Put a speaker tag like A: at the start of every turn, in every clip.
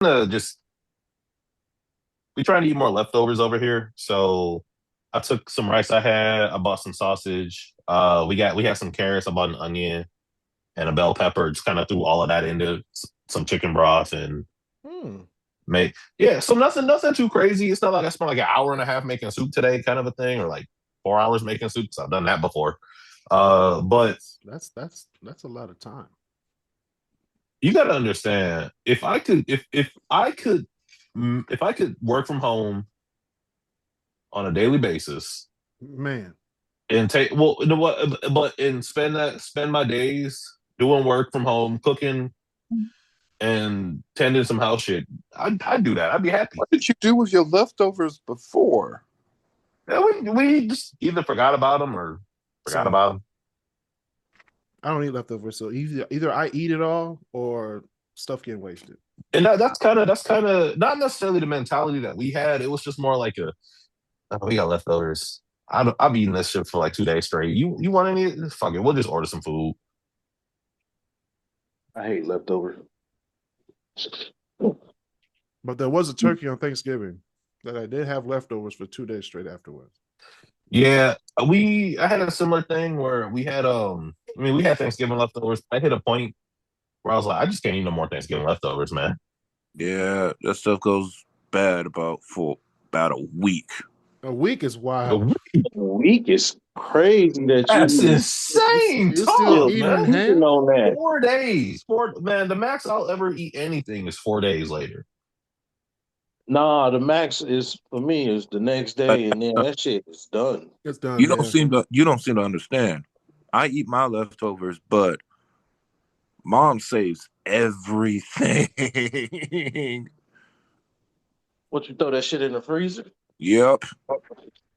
A: just we trying to eat more leftovers over here. So I took some rice I had. I bought some sausage. We had some carrots. I bought an onion and a bell pepper. Just kind of threw all of that into some chicken broth and
B: Hmm.
A: made yeah. So nothing too crazy. It's not like I spent like an hour and a half making soup today, kind of a thing, or like 4 hours making soup. So I've done that before. But
B: That's a lot of time.
A: you got to understand if I could work from home on a daily basis
B: Man.
A: and take well you know what but and spend my days doing work from home cooking and tending some house shit. I'd do that. I'd be happy.
C: What did you do with your leftovers before?
A: Yeah, we just either forgot about them or forgot
B: Same.
A: about them.
B: I don't eat leftovers, so either I eat it all or stuff getting wasted.
A: And that's kind of not necessarily the mentality that we had. It was just more like a oh, we got leftovers. I've eaten this shit for like 2 days straight. You want any? Fuck it, we'll just order some food.
D: I hate leftovers.
B: But there was a turkey on Thanksgiving that I did have leftovers for 2 days straight afterwards.
A: Yeah, I had a similar thing where we had I mean we had Thanksgiving leftovers. I hit a point where I was like, I just can't eat no more Thanksgiving leftovers, man.
C: Yeah, that stuff goes bad for about a week.
B: A week is wild.
D: A week is crazy that
A: That's
D: you
A: insane
B: You still
A: talk,
D: still
B: eating
A: man.
D: keeping
B: ham?
D: on that.
A: 4 days. Man, the max I'll ever eat anything is 4 days later.
D: Nah, the max is for me is the next
C: Uh,
D: day, and then that shit is done.
B: It's done, yeah.
C: you don't seem to understand. I eat my leftovers, but mom saves everything.
D: What you throw that shit in the freezer?
C: Yep,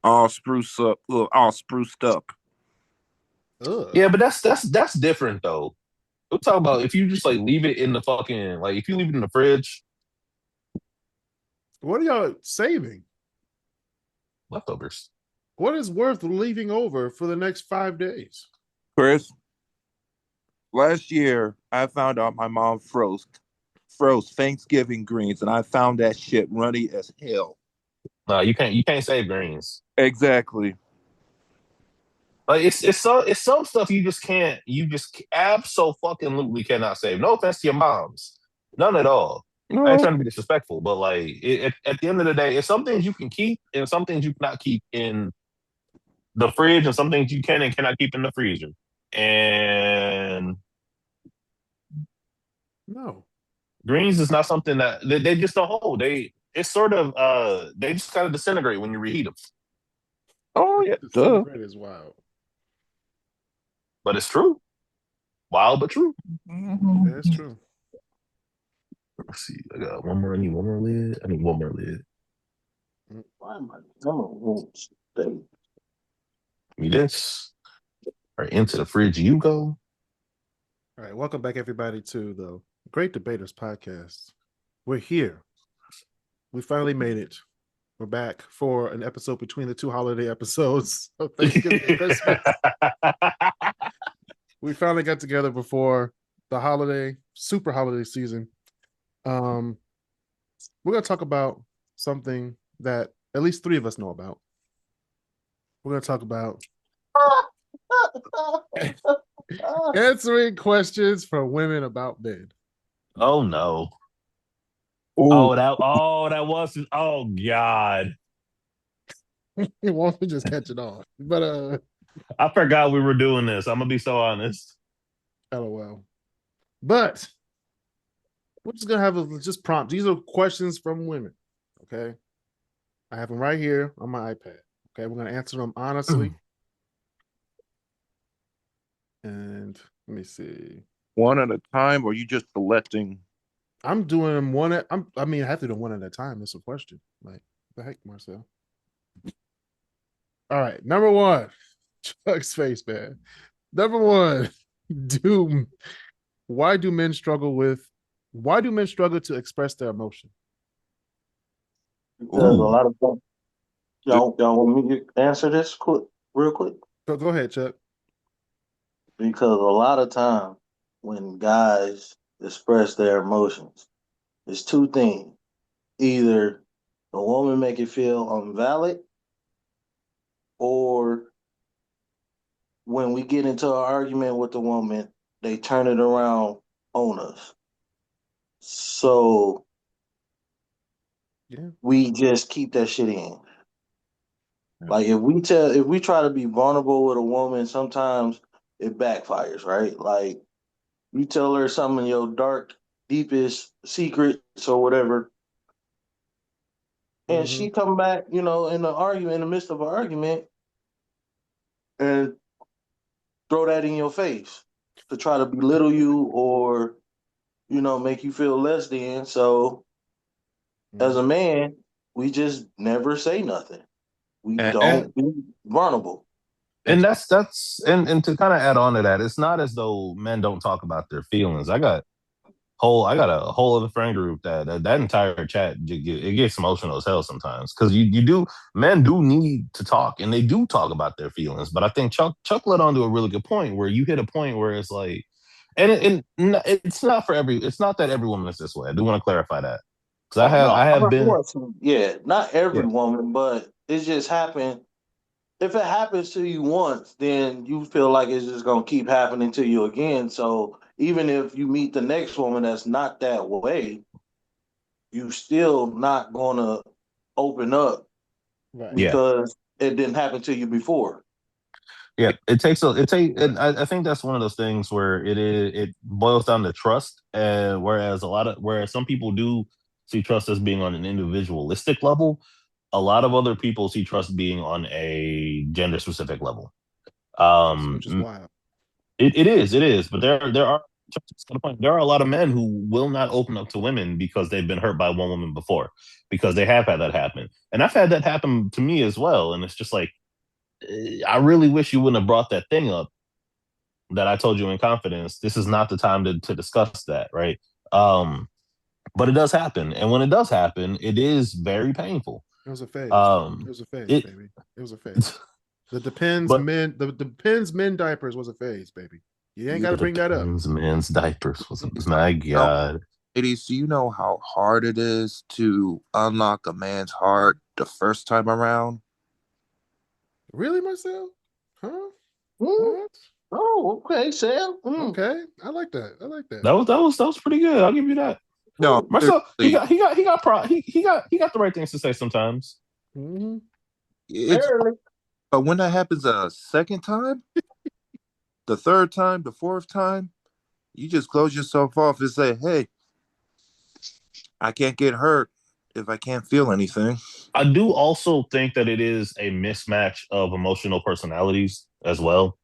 C: all spruced up.
B: Ugh.
A: Yeah, but that's different though. We're talking about if you just like leave it in the fucking like if you leave it in the fridge,
B: What are y'all saving?
A: leftovers.
B: What is worth leaving over for the next 5 days?
C: Chris, last year I found out my mom froze Thanksgiving greens, and I found that shit runny as hell.
A: No, you can't save greens.
C: Exactly.
A: Like it's some stuff you just absolutely cannot save. No offense to your moms, none at all. I ain't
C: No,
A: trying to be disrespectful, but like at the end of the day, it's some things you can keep and some things you cannot keep in the fridge, and some things you can and cannot keep in the freezer. And
B: No.
A: greens is not something that they just don't hold. It's sort of they just kind of disintegrate when you reheat them.
C: oh yeah, duh.
B: Disintegrate is wild.
A: But it's true, wild but true.
B: Yeah, it's true.
A: Let's see. I got one more. I need one more lid. I need one more lid.
D: Why am I going steak?
A: Give me this. Right into the fridge you go.
B: All right. Welcome back, everybody, to the Great Debaterz podcast. We're here. We finally made it. We're back for an episode between the two holiday episodes of Thanksgiving and Christmas. We finally got together before the holiday, super holiday season. We're going to talk about something that at least three of us know about. We're going to talk about answering questions from women about men.
A: Oh no.
C: Oh,
A: That was oh God.
B: It won't just catch it on. But
A: I forgot we were doing this. I'm gonna be so honest.
B: LOL. But we're just gonna have just prompts. These are questions from women. Okay. I have them right here on my iPad. Okay, we're gonna answer them honestly. And let me see.
C: one at a time, or you just selecting?
B: I'm doing them one at I mean, I have to do one at a time. That's a question. Like, the heck, Marcel? All right, number one. Chuck's face, man. Number one, do why do men struggle with why do men struggle to express their emotion?
D: Because a
A: Ooh.
D: lot of them, y'all want me to answer this real quick?
B: Go ahead, Chuck.
D: Because a lot of time when guys express their emotions, It's two things. Either the woman make it feel invalid, or when we get into an argument with the woman, they turn it around on us. So
B: Yeah.
D: we just keep that shit in.
C: Yeah.
D: Like if we try to be vulnerable with a woman, sometimes it backfires, right? Like you tell her some of your dark, deepest secrets or whatever, and
B: Mm-hmm.
D: she come back, in the argument, in the midst of an argument, and throw that in your face to try to belittle you or make you feel less than. So as a
B: Mm-hmm.
D: man, we just never say nothing. We
A: And
D: don't be vulnerable.
A: and that's and to kind of add on to that, it's not as though men don't talk about their feelings. I got a whole other friend group that entire chat it gets emotional as hell sometimes because you do men do need to talk and they do talk about their feelings. But I think Chuck led on to a really good point where you hit a point where it's like, it's not for it's not that every woman is this way. I do want to clarify that because
D: Oh no,
A: I have
D: I
A: been
D: want to. Yeah, not every
A: yeah
D: woman, but it just happened. If it happens to you once, then you feel like it's just gonna keep happening to you again. So even if you meet the next woman that's not that way, you still not gonna open up
B: Right.
A: yeah.
D: because it didn't happen to you before.
A: Yeah, and I think that's one of those things where it boils down to trust, and whereas some people do see trust as being on an individualistic level, a lot of other people see trust being on a gender specific level.
B: Which is wild.
A: It is, but there are to the point, there are a lot of men who will not open up to women because they've been hurt by one woman before, because they have had that happen, and I've had that happen to me as well, and it's just like I really wish you wouldn't have brought that thing up that I told you in confidence. This is not the time to discuss that, right? Um, but it does happen, and when it does happen, it is very painful.
B: It was a phase. It
A: Um,
B: was a phase,
A: it,
B: baby. It was a phase. The
A: but
B: Depends men diapers was a phase, baby. You ain't got
C: You
B: to
A: the
B: bring that up.
A: Depends men's diapers was my
C: know,
A: god.
C: ladies, do you know how hard it is to unlock a man's heart the first time around?
B: Really, Marcel? Huh?
D: Mm,
B: What?
D: oh, okay, Sam.
B: Okay, I like that. I like that.
A: That was pretty good. I'll give you that.
C: No,
A: Marcel,
C: seriously,
A: he got the right things to say sometimes.
B: Mm-hmm.
C: it's
D: Barely.
C: but when that happens a second time, the third time, the fourth time, you just close yourself off and say, "Hey, I can't get hurt if I can't feel anything."
A: I do also think that it is a mismatch of emotional personalities as well.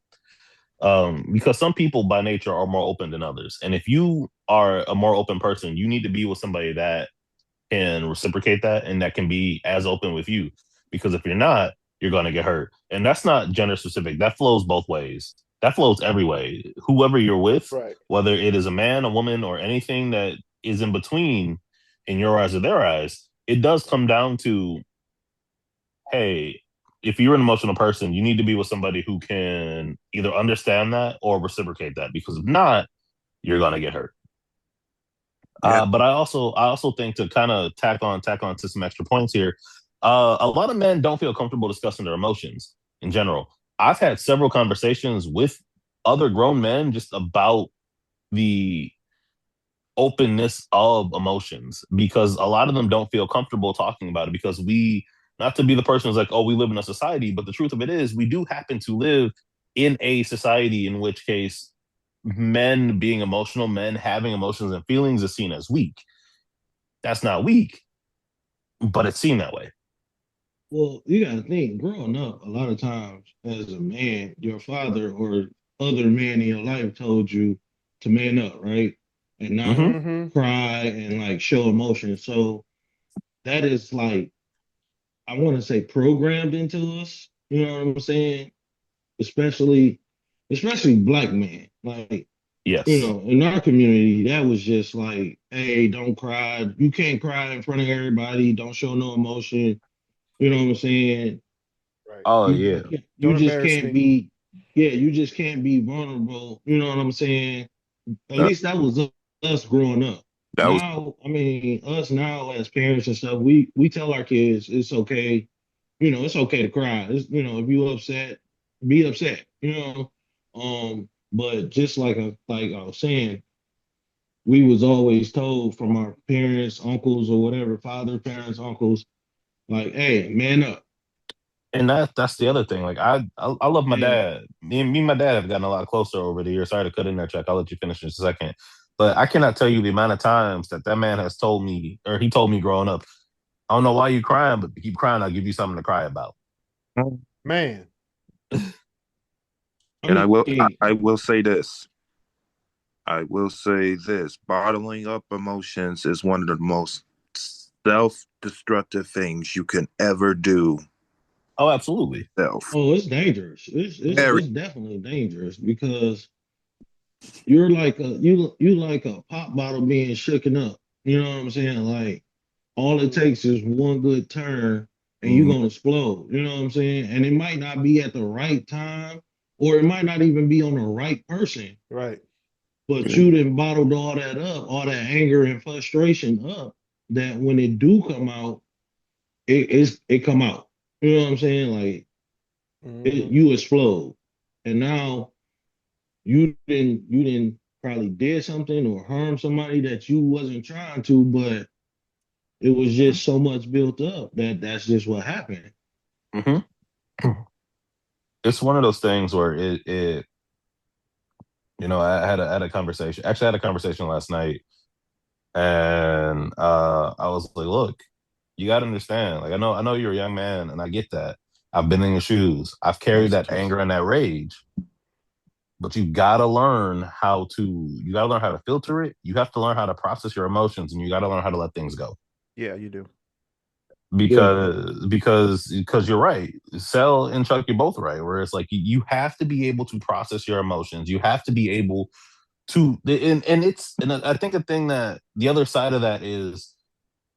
A: Because some people by nature are more open than others. And if you are a more open person, you need to be with somebody that can reciprocate that and that can be as open with you. Because if you're not, you're going to get hurt. And that's not gender specific. That flows both ways. That flows every way. Whoever you're with,
B: Right.
A: whether it is a man, a woman, or anything that is in between in your eyes or their eyes, it does come down to, hey, if you're an emotional person, you need to be with somebody who can either understand that or reciprocate that. Because if not, you're gonna get hurt.
C: Yeah,
A: But I also think to kind of tack on to some extra points here. A lot of men don't feel comfortable discussing their emotions in general. I've had several conversations with other grown men just about the openness of emotions because a lot of them don't feel comfortable talking about it because not to be the person who's like, oh, we live in a society, but the truth of it is we do happen to live in a society in which case men being emotional, men having emotions and feelings is seen as weak. That's not weak, but it's seen that way.
E: Well, you got to think, growing up, a lot of times as a man, your father or other men in your life told you to man up, right? And not
A: Mm-hmm.
B: Mm-hmm.
E: cry and like show emotion. So that is like, I want to say programmed into us. You know what I'm saying? Especially, especially black men. Like,
A: Yes.
E: in our community, that was just like, hey, don't cry. You can't cry in front of everybody. Don't show no emotion. You know what I'm saying?
B: Right.
A: Oh
E: You
A: yeah.
E: you
B: Don't
E: just
B: embarrass
E: can't
B: me.
E: be, yeah, you just can't be vulnerable. You know what I'm saying? At
C: uh,
E: least that was us growing up.
C: That was
E: now, I mean, us now as parents and stuff, we tell our kids it's okay, it's okay to cry. It's, if you upset, be upset, But just like I was saying, we was always told from our parents, uncles, or whatever, father, parents, uncles, like, hey, man up.
A: And that's the other thing. Like I love my
E: And
A: dad. Me and my dad have gotten a lot closer over the years. Sorry to cut in there, Chuck. I'll let you finish in just a second. But I cannot tell you the amount of times that man has told me, or he told me growing up, I don't know why you crying, but keep crying. I'll give you something to cry about.
B: Man.
E: I
C: and
E: mean,
C: I will say this. I will say this. Bottling up emotions is one of the most self-destructive things you can ever do.
A: Oh, absolutely.
C: Self.
E: oh, it's dangerous.
C: Very.
E: It's definitely dangerous because you're like you like a pop bottle being shooken up. You know what I'm saying? Like all it takes is one good turn and you're
C: Mhm.
E: gonna explode. You know what I'm saying? And it might not be at the right time, or it might not even be on the right person,
B: Right.
E: but you done bottled all that up, all that anger and frustration up, that when it do come out, it come out. You know what I'm saying? Like
B: Mm-hmm.
E: you explode. And now you didn't probably did something or harm somebody that you wasn't trying to, but it was just so much built up that that's just what happened.
A: Hmm. It's one of those things where I had a conversation. Actually, I had a conversation last night, and I was like, "Look, you got to understand. Like, I know you're a young man, and I get that. I've been in your shoes. I've carried
B: Most
A: that anger and that rage. But you gotta learn how to filter it. You have to learn how to process your emotions, and you got to learn how to let things go.
B: yeah, you do.
E: Yeah.
A: Because you're right. Sel and Chuck, you're both right. Where it's like you have to be able to process your emotions. You have to be able to, and I think a thing that the other side of that is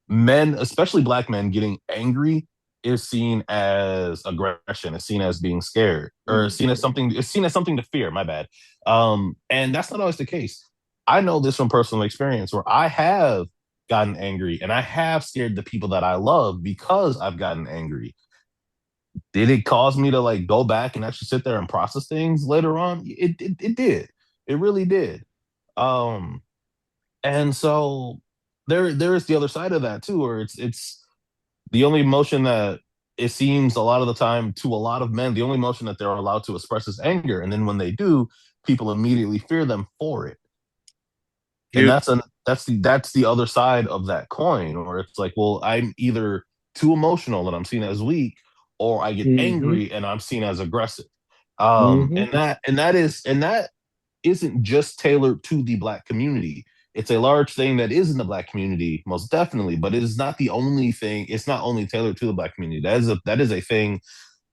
A: men, especially black men, getting angry is seen as aggression, is seen as being scared, or it's seen as something to fear, my bad. And that's not always the case. I know this from personal experience where I have gotten angry and I have scared the people that I love because I've gotten angry. Did it cause me to like go back and actually sit there and process things later on? It did. It really did. Um, and so there is the other side of that too, where it's the only emotion that it seems a lot of the time to a lot of men, the only emotion that they're allowed to express is anger. And then when they do, people immediately fear them for it. And
C: Here,
A: that's the other side of that coin, where it's like, well, I'm either too emotional and I'm seen as weak, or I get
E: Mm-hmm.
A: angry and I'm seen as aggressive.
E: Mm-hmm.
A: And that isn't just tailored to the black community. It's a large thing that is in the black community, most definitely, but it is not the only thing. It's not only tailored to the black community. That is a thing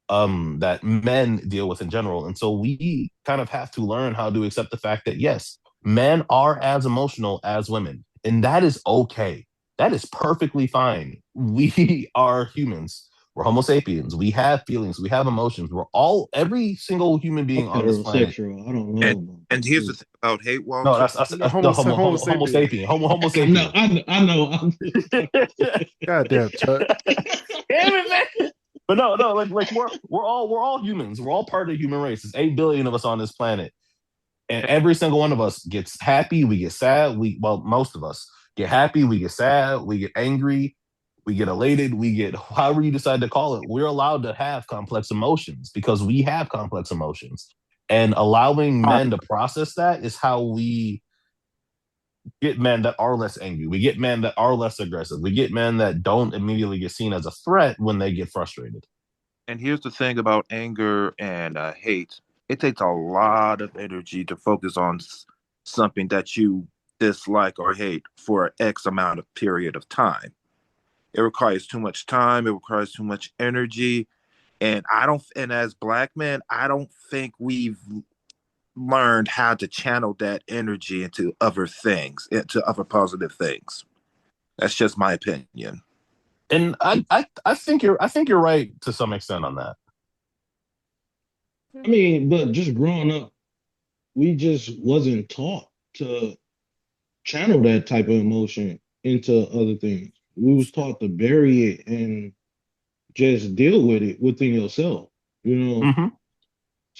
A: that men deal with in general. And so we kind of have to learn how to accept the fact that yes, men are as emotional as women, and that is okay. That is perfectly fine. We are humans. We're Homo sapiens. We have feelings. We have emotions. Every single human
E: I'm
A: being on this planet.
E: heterosexual. I don't know
C: and
E: about
C: and
E: that
C: here's the
E: too.
C: thing about hate,
A: No,
C: Walter.
A: that's
B: The
A: the
B: Homo
A: Homo
B: sapien.
A: sapien. Homo
E: I know,
A: sapien.
E: I know. I'm just
B: Goddamn, Chuck.
A: Damn it, man. But no, like we're all humans. We're all part of the human race. There's 8 billion of us on this planet, and every single one of us gets happy. We get sad. Most of us get happy. We get sad. We get angry. We get elated. We get however you decide to call it. We're allowed to have complex emotions because we have complex emotions, and allowing men to process that is how we get men that are less angry. We get men that are less aggressive. We get men that don't immediately get seen as a threat when they get frustrated.
C: And here's the thing about anger and hate. It takes a lot of energy to focus on something that you dislike or hate for an X amount of period of time. It requires too much time. It requires too much energy. And as black men, I don't think we've learned how to channel that energy into other things, into other positive things. That's just my opinion.
A: And I think you're right to some extent on that.
E: I mean, but just growing up, we just wasn't taught to channel that type of emotion into other things. We was taught to bury it and just deal with it within yourself, you know.
A: Hmm.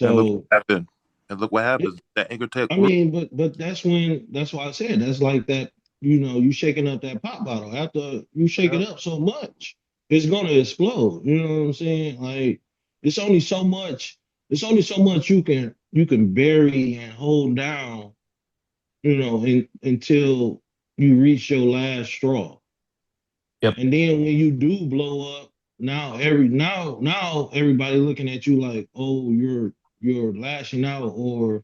C: And look what
E: So
C: happened. And look what
E: it,
C: happens. That anger take
E: I
C: root.
E: mean, but that's why I said that's like that, you shaking up that pop bottle. After you shake it
B: Yep.
E: up so much, it's gonna explode. You know what I'm saying? Like it's only so much, you can bury and hold down, until you reach your last straw.
A: Yep.
E: And then when you do blow up, now everybody looking at you like, oh, you're lashing out, or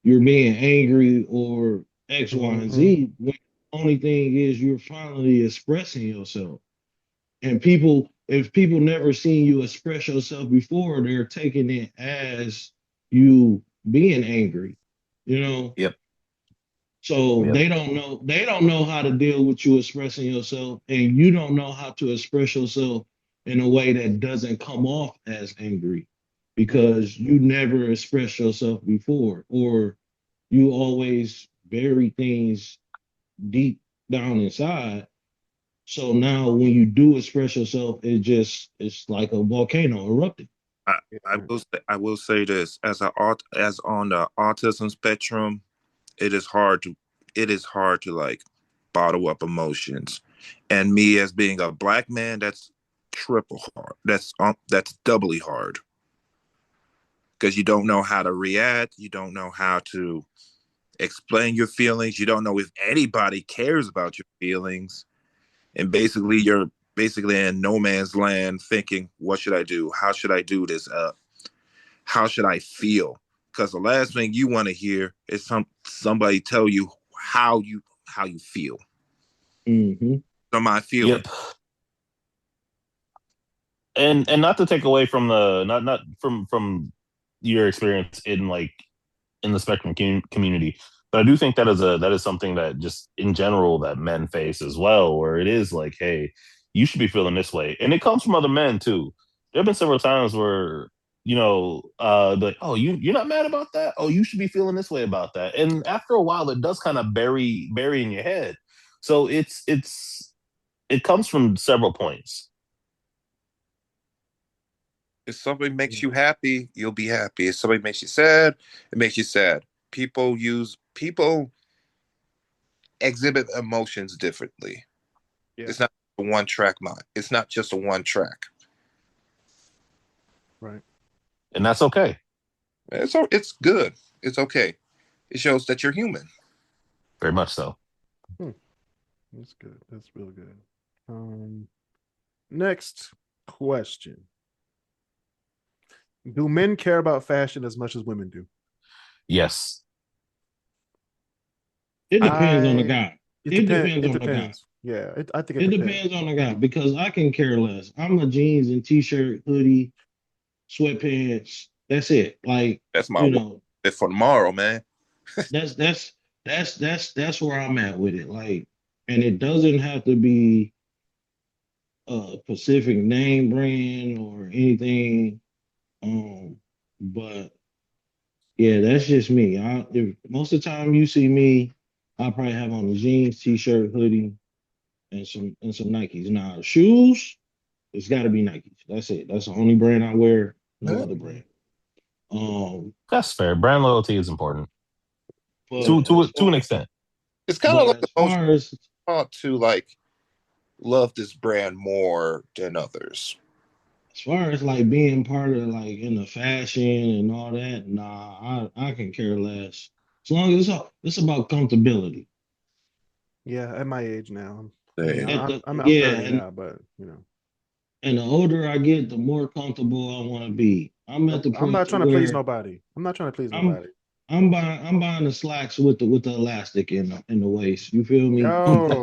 E: you're being angry, or X, Y, and
B: Mm-hmm.
E: Z. When the only thing is you're finally expressing yourself. And if people never seen you express yourself before, they're taking it as you being angry, you know.
A: Yep.
E: So
A: Yep.
E: they don't know how to deal with you expressing yourself, and you don't know how to express yourself in a way that doesn't come off as angry because you never expressed yourself before, or you always bury things deep down inside. So now when you do express yourself, it's like a volcano erupting.
C: I,
B: Yeah.
C: I will say this as on the autism spectrum, it is hard to like bottle up emotions. And me as being a black man, that's triple hard. That's doubly hard because you don't know how to react. You don't know how to explain your feelings. You don't know if anybody cares about your feelings. And basically, you're basically in no man's land thinking, what should I do? How should I do this? How should I feel? Because the last thing you want to hear is somebody tell you how you feel.
E: Mm-hmm.
C: Somebody feeling.
A: Yep. And not to take away from the not from your experience in like in the spectrum community, but I do think that is something that just in general that men face as well, where it is like, hey, you should be feeling this way, and it comes from other men too. There have been several times where like, oh, you're not mad about that. Oh, you should be feeling this way about that. And after a while, it does kind of bury in your head. So it comes from several points.
C: If somebody makes you happy, you'll be happy. If somebody makes you sad, it makes you sad. People exhibit emotions differently.
B: Yeah.
C: It's not a one track mind. It's not just a one track.
B: Right.
A: And that's okay.
C: It's good. It's okay. It shows that you're human.
A: Very much so.
B: That's good. That's real good. Next question. Do men care about fashion as much as women do?
A: Yes.
E: It depends on the
B: I
E: guy.
B: it
E: It
B: depends.
E: depends
B: It
E: on the guy.
B: depends. Yeah, I think it
E: It
B: depends.
E: depends on the guy because I can care less. I'm a jeans and t-shirt, hoodie, sweatpants. That's it. Like,
C: That's my
E: you
C: word
E: know,
C: for tomorrow, man.
E: that's that's that's where I'm at with it. Like, and it doesn't have to be a specific name brand or anything. But yeah, that's just me. If most of the time you see me, I'll probably have on a jeans, t-shirt, hoodie, and some Nikes. Now, shoes, it's got to be Nikes. That's it. That's the only brand I wear. No other brand. Um,
A: That's fair. Brand loyalty is important to
E: but
A: to to an extent.
C: It's kind of
E: but
C: like
E: as
C: emotional
E: far as
C: to like love this brand more than others.
E: like being part of like in the fashion and all that, nah, I can care less. As long as it's about comfortability.
B: Yeah, at my age now. I mean,
C: Yeah.
B: I'm
E: Yeah,
B: 30 now, but you know,
E: and the older I get, the more comfortable I want to be. I'm at the
B: I'm
E: point
B: not
E: to
B: trying to please
E: where
B: nobody. I'm not trying to please
E: I'm
B: nobody.
E: I'm buying the slacks with the elastic in the waist. You feel me?
B: Yo, all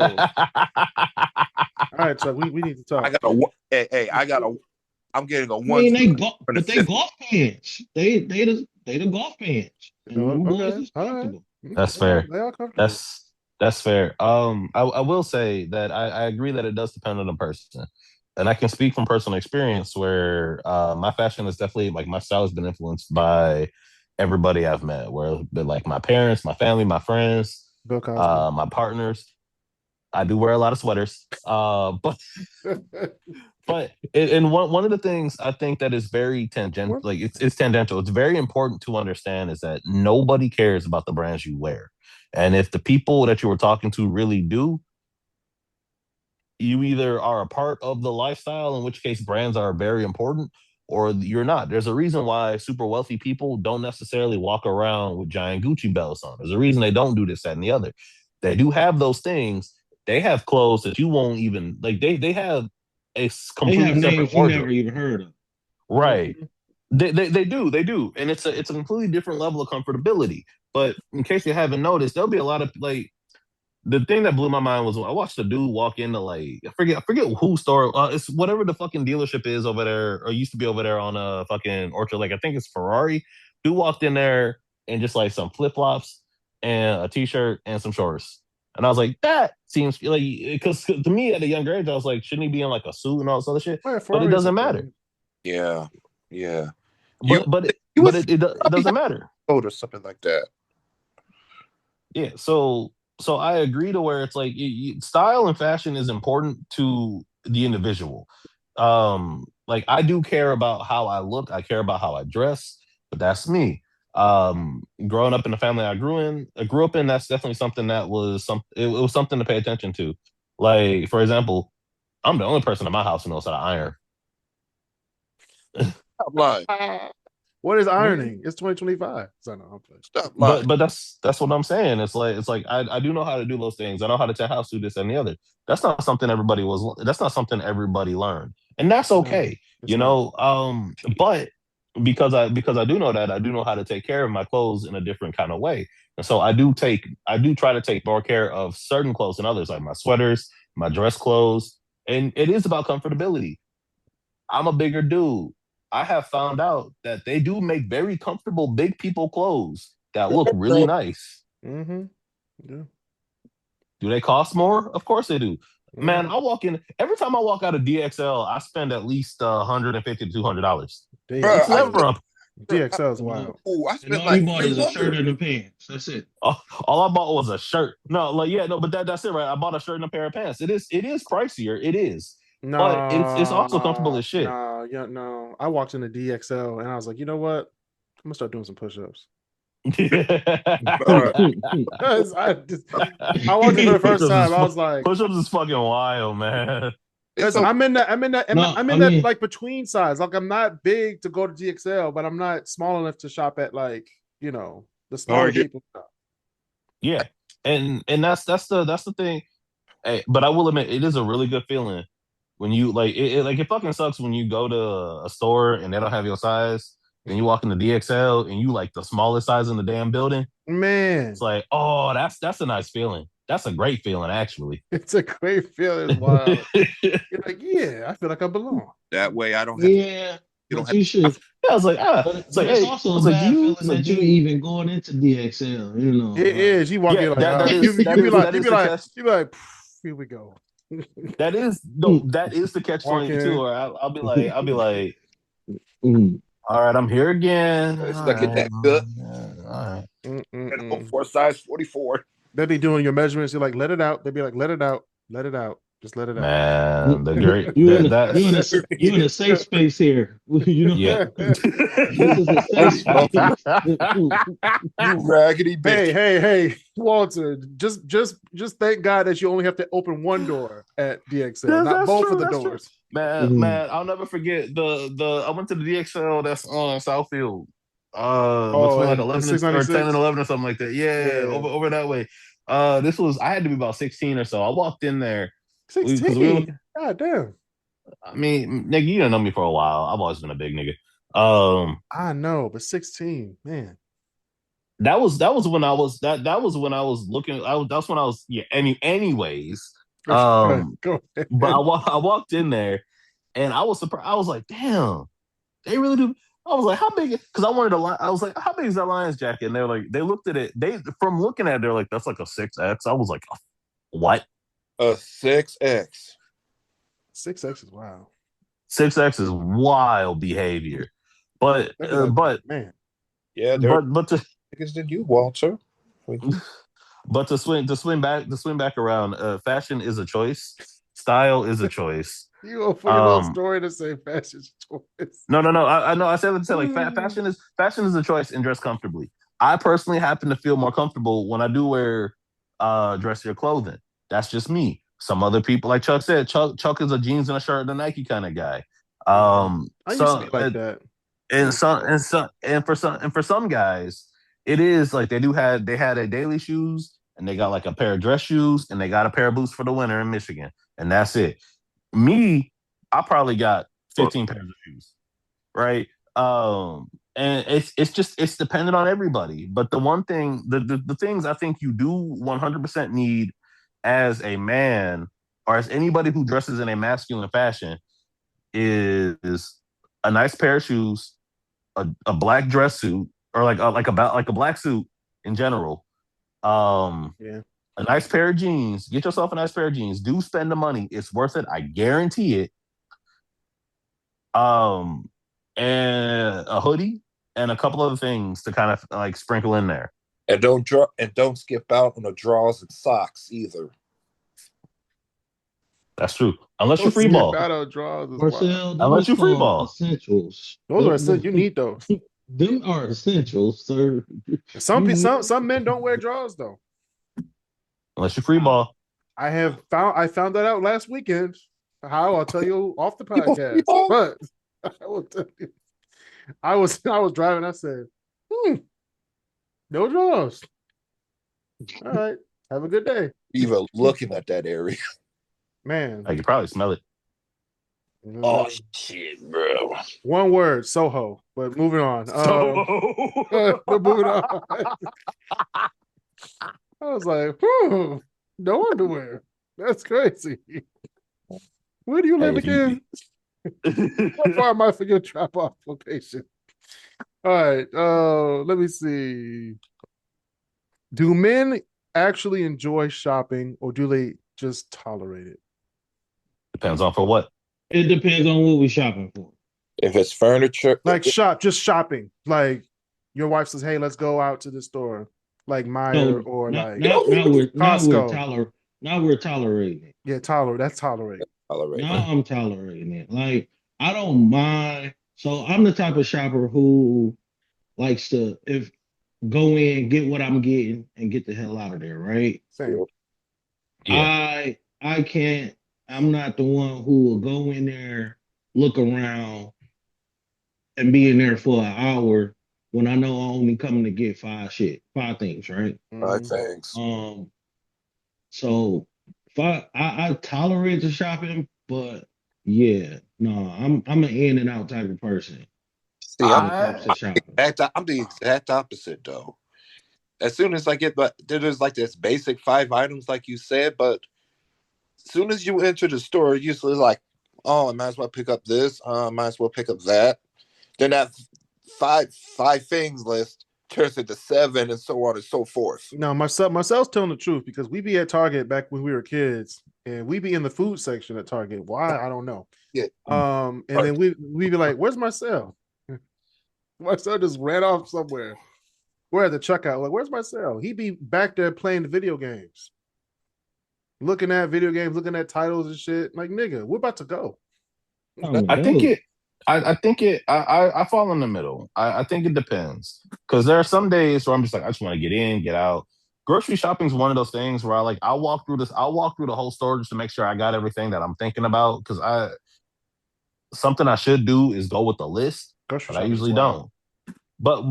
B: right, so we need to
C: I
B: talk.
C: got a hey, I'm getting a
E: I mean,
C: onesie
E: they go,
C: for the
E: but they
C: 50.
E: golf pants. They the golf pants, and
B: Oh,
E: them boys
B: okay,
E: is
B: all right.
E: comfortable.
A: That's fair.
B: They are comfortable.
A: That's fair. I will say that I agree that it does depend on the person. And I can speak from personal experience where my fashion is definitely like my style has been influenced by everybody I've met, where it's been like my parents, my family, my friends.
B: Bill Cosby.
A: My partners. I do wear a lot of sweaters. But and one of the things I think that is very tangential, like it's tangential. It's very important to understand is that nobody cares about the brands you wear, and if the people that you were talking to really do, you either are a part of the lifestyle, in which case brands are very important, or you're not. There's a reason why super wealthy people don't necessarily walk around with giant Gucci belts on. There's a reason they don't do this, that, and the other. They do have those things. They have clothes that you won't even like. They have a
E: They have
A: completely separate
E: names you
A: wardrobe.
E: never even heard of.
A: Right. They do, and it's a completely different level of comfortability. But in case you haven't noticed, there'll be a lot of like the thing that blew my mind was when I watched a dude walk into like I forget whose store it's whatever the fucking dealership is over there or used to be over there on a fucking Orchard, like I think it's Ferrari. Dude walked in there and just like some flip flops and a t-shirt and some shorts, and I was like, that seems like because to me at a younger age I was like, shouldn't he be in like a suit and all this other shit? But it doesn't matter.
C: Yeah. Yeah.
A: It doesn't matter.
C: Or something like that.
A: Yeah, so I agree to where it's like style and fashion is important to the individual. Like I do care about how I look, I care about how I dress, but that's me. Growing up in the family I grew up in, that's definitely something that was it was something to pay attention to. Like for example, I'm the only person in my house who knows how to iron.
C: Stop lying.
B: What is ironing? It's 2025. So no, I'm playing.
C: Stop lying.
A: But that's what I'm saying. It's like I do know how to do those things. I know how to tell house do this and the other. That's not something everybody was. That's not something everybody learned, and that's okay.
B: It's not.
A: But because I do know that I do know how to take care of my clothes in a different kind of way, and so I do try to take more care of certain clothes than others, like my sweaters, my dress clothes, and it is about comfortability. I'm a bigger dude. I have found out that they do make very comfortable big people clothes that look really nice.
B: Mm-hmm. Yeah.
A: Do they cost more? Of course they do.
B: Mm-hmm.
A: Man, I walk in every time I walk out of DXL, I spend at least $150 to $200. It's never up.
B: DXL is wild.
C: Oh, I
E: And
C: spent
E: all
C: like
E: you bought is a shirt
C: 300.
E: and the pants. That's it.
A: All I bought was a shirt. No, like yeah, no, but that's it, right? I bought a shirt and a pair of pants. It is pricier. It is.
B: No,
A: But it's also comfortable as shit.
B: No. I walked into DXL and I was like, you know what? I'm gonna start doing some push-ups. I walked in for the first time. I was like,
A: push-ups is fucking wild, man.
B: I'm in that
E: No,
B: I'm in that like between size. Like I'm not big to go to DXL, but I'm not small enough to shop at like, the smaller people shop.
A: Yeah. And that's the thing. Hey, but I will admit it is a really good feeling when you like it fucking sucks when you go to a store and they don't have your size, then you walk into DXL and you like the smallest size in the damn building.
B: Man,
A: it's like, oh, that's a nice feeling. That's a great feeling, actually.
B: It's a great feeling. Wow. You're like, yeah, I feel like I belong.
C: That way I don't have
E: you should.
A: I was like,
E: it's also a bad feeling that you're even going into DXL,
B: It is. You walk in like, you be like, here we go.
A: That is the catch 22. Or I'll be like, all right, I'm here again.
C: It's like that good.
A: All right.
C: For size 44.
B: They be doing your measurements. You're like, let it out. They be like, let it out. Just let it out.
A: Man, the great.
E: You in a safe space here.
A: Yeah.
E: This is a safe space.
C: You raggedy bitch.
B: Hey, Walter. Just thank God that you only have to open one door at DXL, not both of the doors.
A: True. Man, I'll never forget the I went to the DXL that's on Southfield. Between like 11 or 10 and 11 or something like that. Yeah. Over that way. I had to be about 16 or so. I walked in there.
B: 16. God damn.
A: I mean, nigga, you don't know me for a while. I've always been a big nigga.
B: I know, but 16, man.
A: That was when I was when I was looking. That's when I was anyways.
B: Go ahead.
A: But I walked in there, and I was surprised. I was like, damn, they really do. I was like, how big? Because I wanted I was like, how big is that Lions jacket? And they're like, they looked at it. From looking at it, they're like, that's like a 6X. I was like, what?
C: A 6X.
B: 6X is wild.
A: 6X is wild behavior. But
B: man.
C: Yeah,
A: but to
C: biggest than you, Walter.
A: But to swing back around, fashion is a choice. Style is a choice.
B: You go for your little
A: Um,
B: story to say fashion choice.
A: no. I know. I said to say like fashion is a choice and dress comfortably. I personally happen to feel more comfortable when I do wear dressier clothing. That's just me. Some other people, like Chuck said, Chuck is a jeans and a shirt and a Nike kind of guy.
B: I used to be like that.
A: And for some guys, it is like they had a daily shoes and they got like a pair of dress shoes and they got a pair of boots for the winter in Michigan, and that's it. Me, I probably got 15 pairs of shoes, right? And it's just it's dependent on everybody. But the one thing, the things I think you do 100% need as a man or as anybody who dresses in a masculine fashion is a nice pair of shoes, a black dress suit, or like a black suit in general.
B: Yeah.
A: A nice pair of jeans. Get yourself a nice pair of jeans. Do spend the money. It's worth it. I guarantee it. Um, and a hoodie and a couple other things to kind of like sprinkle in there.
C: And don't skip out on the drawers and socks either.
A: That's true. Unless you
B: Those
A: free
B: skip
A: ball.
B: out on draws as well.
E: Marcel,
A: Unless
E: those
A: you free
E: called
A: ball.
E: essentials.
B: Those are essentials. You need those.
E: Them are essentials, sir.
B: Some men don't wear drawers though.
A: Unless you free ball.
B: I found that out last weekend. How I'll tell you off the podcast. But I will tell you. I was driving. I said, no drawers. All right. Have a good day.
C: Even looking at that area.
B: Man.
A: I can probably smell it.
C: Oh shit, bro.
B: One word, Soho. But moving on. But moving on. I was like, no underwear. That's crazy. Where do you live again? How far am I from your drop-off location? All right. Let me see. Do men actually enjoy shopping or do they just tolerate it?
A: Depends on for what.
E: It depends on what we're shopping for.
C: If it's furniture,
B: Like just shopping. Like your wife says, "Hey, let's go out to the store." Like Meyer or
E: now,
B: like
E: now
B: Costco.
E: we're tolerating it.
B: Yeah, that's tolerate.
E: Now I'm tolerating it. Like I don't mind. So I'm the type of shopper who likes to go in, get what I'm getting, and get the hell out of there. Right?
B: Same.
A: Yeah.
E: I can't. I'm not the one who will go in there, look around, and be in there for an hour when I know I'm only coming to get five things, right?
C: Thanks.
E: So if I tolerate the shopping, but yeah, no, I'm an in and out type of person.
C: See, I'm the exact opposite though. As soon as I get there's like this basic 5 items, like you said, but as soon as you enter the store, usually like, oh, I might as well pick up this, might as well pick up that. Then that five things list turns into 7 and so on and so forth.
B: No, Marcel's telling the truth because we be at Target back when we were kids and we be in the food section at Target. Why? I don't know.
C: Yeah.
B: And then we be like, where's Marcel? Marcel just ran off somewhere. We're at the checkout. Like, where's Marcel? He be back there playing the video games. Looking at video games, looking at titles and shit. Like, nigga, we're about to go.
A: I fall in the middle. I think it depends. Because there are some days where I'm just like, I just want to get in, get out. Grocery shopping is one of those things where I'll walk through the whole store just to make sure I got everything that I'm thinking about. Because something I should do is go with the list, but I usually don't. But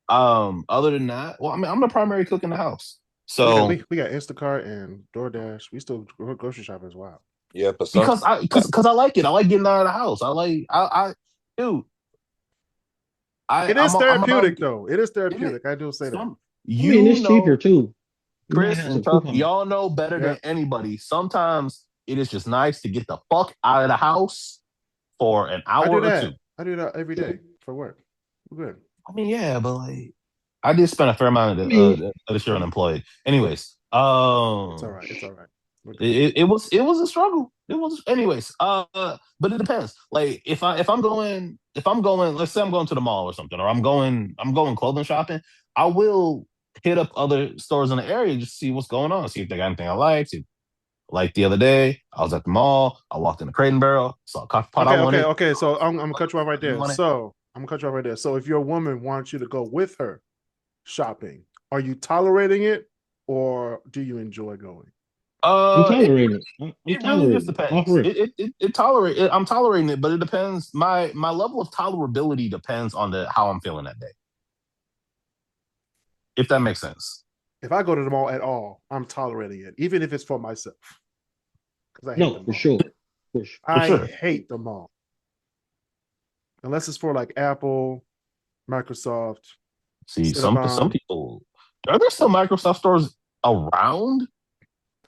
A: other than that, well, I mean, I'm the primary cook in the house. So
B: we got Instacart and DoorDash. We still grocery shop as well.
C: Yeah, but
A: because I like it. I like getting out of the house.
B: It is therapeutic though. It is therapeutic. I do say that.
E: It's cheaper too.
A: Chris and Chuck, y'all know better than anybody. Sometimes it is just nice to get the fuck out of the house for an hour or two.
B: I do that every day for work. We're good.
A: I mean, yeah, but like, I did spend a fair amount of this year unemployed. Anyways,
B: it's all right. It's all right.
A: It was a struggle. It was, anyways. But it depends. Like if I'm going, let's say I'm going to the mall or something, or I'm going clothing shopping. I will hit up other stores in the area just to see what's going on, see if they got anything I like. See, like the other day, I was at the mall. I walked in the Crate and Barrel, saw a coffee pot I wanted.
B: Okay. So I'm gonna cut you off right
A: You
B: there.
A: want it?
B: So I'm gonna cut you off right there. So if your woman wants you to go with her shopping, are you tolerating it or do you enjoy going?
E: I'm
A: It,
E: tolerating it. I'm
A: it really just
E: tolerating it. Off
A: depends.
E: rip.
A: I'm tolerating it, but it depends. My level of tolerability depends on how I'm feeling that day. If that makes sense.
B: If I go to the mall at all, I'm tolerating it, even if it's for myself. Because I hate the
E: No,
B: mall.
E: for sure.
B: I
A: sure.
B: hate the mall. Unless it's for like Apple, Microsoft.
A: See, some
B: Cinnabon.
A: people, are there still Microsoft stores around?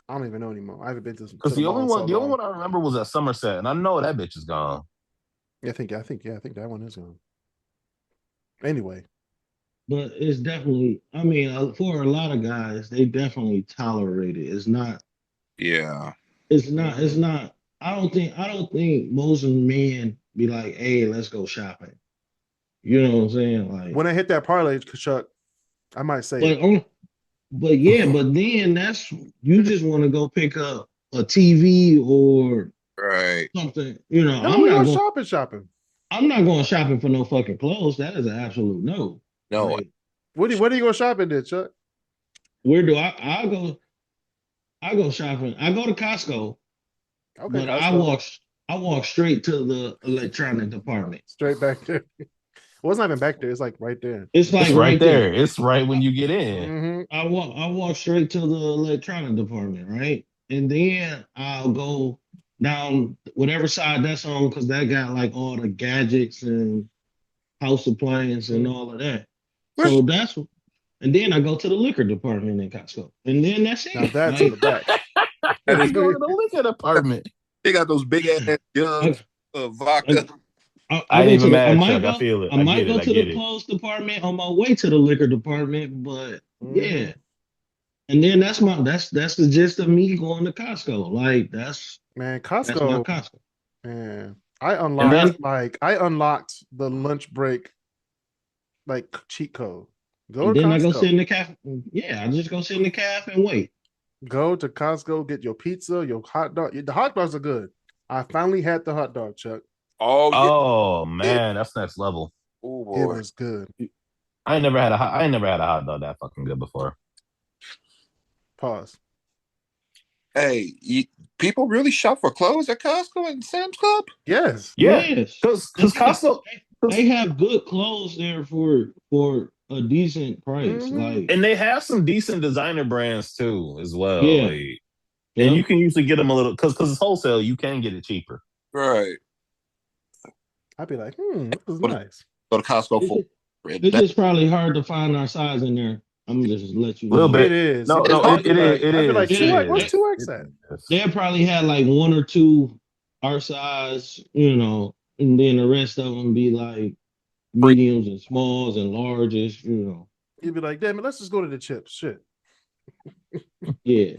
B: I don't even know anymore. I haven't been to
A: Because
B: the mall in so
A: the only
B: long.
A: one I remember was at Somerset, and I know that bitch is gone.
B: I think that one is gone. Anyway,
E: But it's definitely, I mean, for a lot of guys, they definitely tolerate it. It's not,
C: Yeah.
E: it's not, I don't think most men be like, hey, let's go shopping. You know what I'm saying? Like,
B: when I hit that parlay, Chuck, I might say
E: but,
B: it.
E: but then you just want to go pick up a TV or
C: Right.
E: something. You know,
B: No, we go shopping.
E: I'm not going shopping for no fucking clothes. That is an absolute no.
C: No.
E: Like,
B: Where do you go shopping then, Chuck?
E: where do I go? I go shopping. I go to Costco,
B: Okay,
E: but
B: Costco.
E: I walk straight to the electronic department.
B: Straight back there. Well, it's not even back there. It's like right there.
E: It's like
A: It's right there.
E: there.
A: It's right when you get in.
B: Mm-hmm.
E: I walk straight to the electronic department, right? And then I'll go down whatever side that's on because that got like all the gadgets and house appliance and all of that. So and then I go to the liquor department in Costco. And then that's
B: Now
E: it.
B: that's in the back.
A: I go to the liquor department.
C: They got those big ass jugs of vodka.
A: I ain't
E: go
A: even
E: to the, I
A: mad,
E: might
A: Chuck. I
E: go,
A: feel it.
E: I
A: I
E: might
A: get it.
E: go
A: I
E: to
A: get
E: the
A: it.
E: clothes department on my way to the liquor department, but
B: Mhm.
E: yeah. And then that's the gist of me going to Costco. Like that's my
B: Man, Costco.
E: Costco.
B: Man, I
A: And then
B: unlocked the lunch break like cheat code. Go
E: and
B: to
E: then I go sit
B: Costco.
E: in the cafe. Yeah, I just go sit in the cafe and wait.
B: Go to Costco, get your pizza, your hot dog. The hot dogs are good. I finally had the hot dog, Chuck.
C: Oh yeah.
A: oh man, that's next level.
C: Oh
B: It
C: boy.
B: was good.
A: I ain't never had a hot dog that fucking good before.
B: Pause.
C: Hey, people really shop for clothes at Costco and Sam's Club?
B: Yes.
A: Yeah,
E: Yes.
A: because
E: And
A: Costco,
E: they have good clothes there for a decent price.
B: Mhm.
E: Like,
A: and they have some decent designer brands too as well.
E: yeah.
A: Like, and
E: Yeah.
A: you can usually get them a little because it's wholesale. You can get it cheaper.
C: Right.
B: I'd be like, this is
C: Go to,
B: nice.
C: go to Costco for
E: It's just probably hard to find our size in there. I'm just let you
A: A little
E: know.
B: It
A: bit.
B: is.
A: No,
C: It's
A: no,
C: hard.
B: I'd be like,
A: it
B: 2X. Where's
A: is.
B: 2X at?
E: They probably had like one or two our size, you know, and then the rest of them be like
C: Free.
E: mediums and smalls and larges, you know.
B: You'd be like, damn it, let's just go to the chips. Shit.
E: Yeah.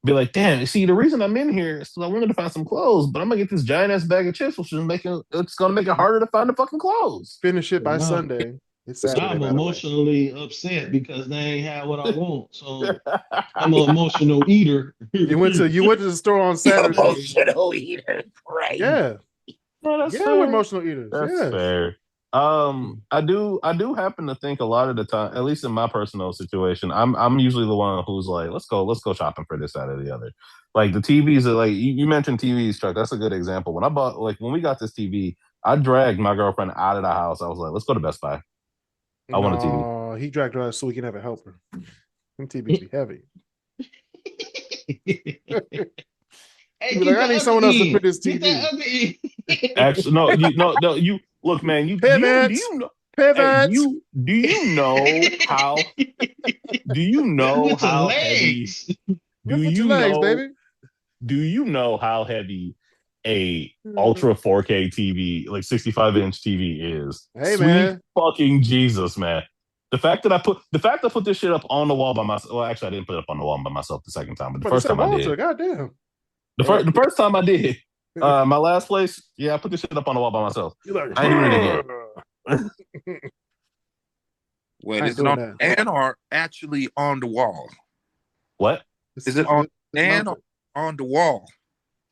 A: Be like, damn. See, the reason I'm in here is because I wanted to find some clothes, but I'm gonna get this giant ass bag of chips, which is it's gonna make it harder to find the fucking clothes.
B: Finish it by
E: Now,
B: Sunday. It's
E: now
B: Saturday,
E: I'm
B: by the way.
E: emotionally upset because they ain't had what I want. So I'm an emotional eater.
B: You went to the store on Saturday.
C: Emotional eater. Right.
B: Yeah.
A: No, that's
B: Yeah,
A: fair.
B: we're emotional eaters.
A: That's
B: Yes.
A: fair. I do happen to think a lot of the time, at least in my personal situation, I'm usually the one who's like, let's go shopping for this, that, or the other. Like the TVs are like you mentioned TVs, Chuck. That's a good example. When we got this TV, I dragged my girlfriend out of the house. I was like, let's go to Best Buy. I want a TV.
B: No, he dragged her out so we can have a helper. Them TVs be heavy.
E: Hey,
B: Be like, I need someone else to put this
E: Get
B: TV.
E: that other end.
A: Actually, no, you look, man. Do
B: Pivot.
A: you know?
B: Pivot.
A: Hey, do you know how? Do you know
E: With your
A: how heavy?
E: legs.
A: Do
B: With your
A: you
B: legs,
A: know?
B: baby.
A: Do you know how heavy a ultra 4K TV, like 65-inch TV is?
B: Hey,
A: Sweet
B: man.
A: fucking Jesus, man. The fact I put this shit up on the wall by myself. Well, actually, I didn't put it up on the wall by myself the second time, but the first time I did.
B: Goddamn.
A: The first time I did. My last place, yeah, I put this shit up on the wall by myself.
B: You're like,
A: I ain't doing it again.
C: Wait,
B: I
C: is
B: ain't
C: it
B: doing
C: on
B: that.
C: the stand or actually on the wall?
A: What?
C: Is it on the
B: it's
C: stand or
B: mounted.
C: on the wall?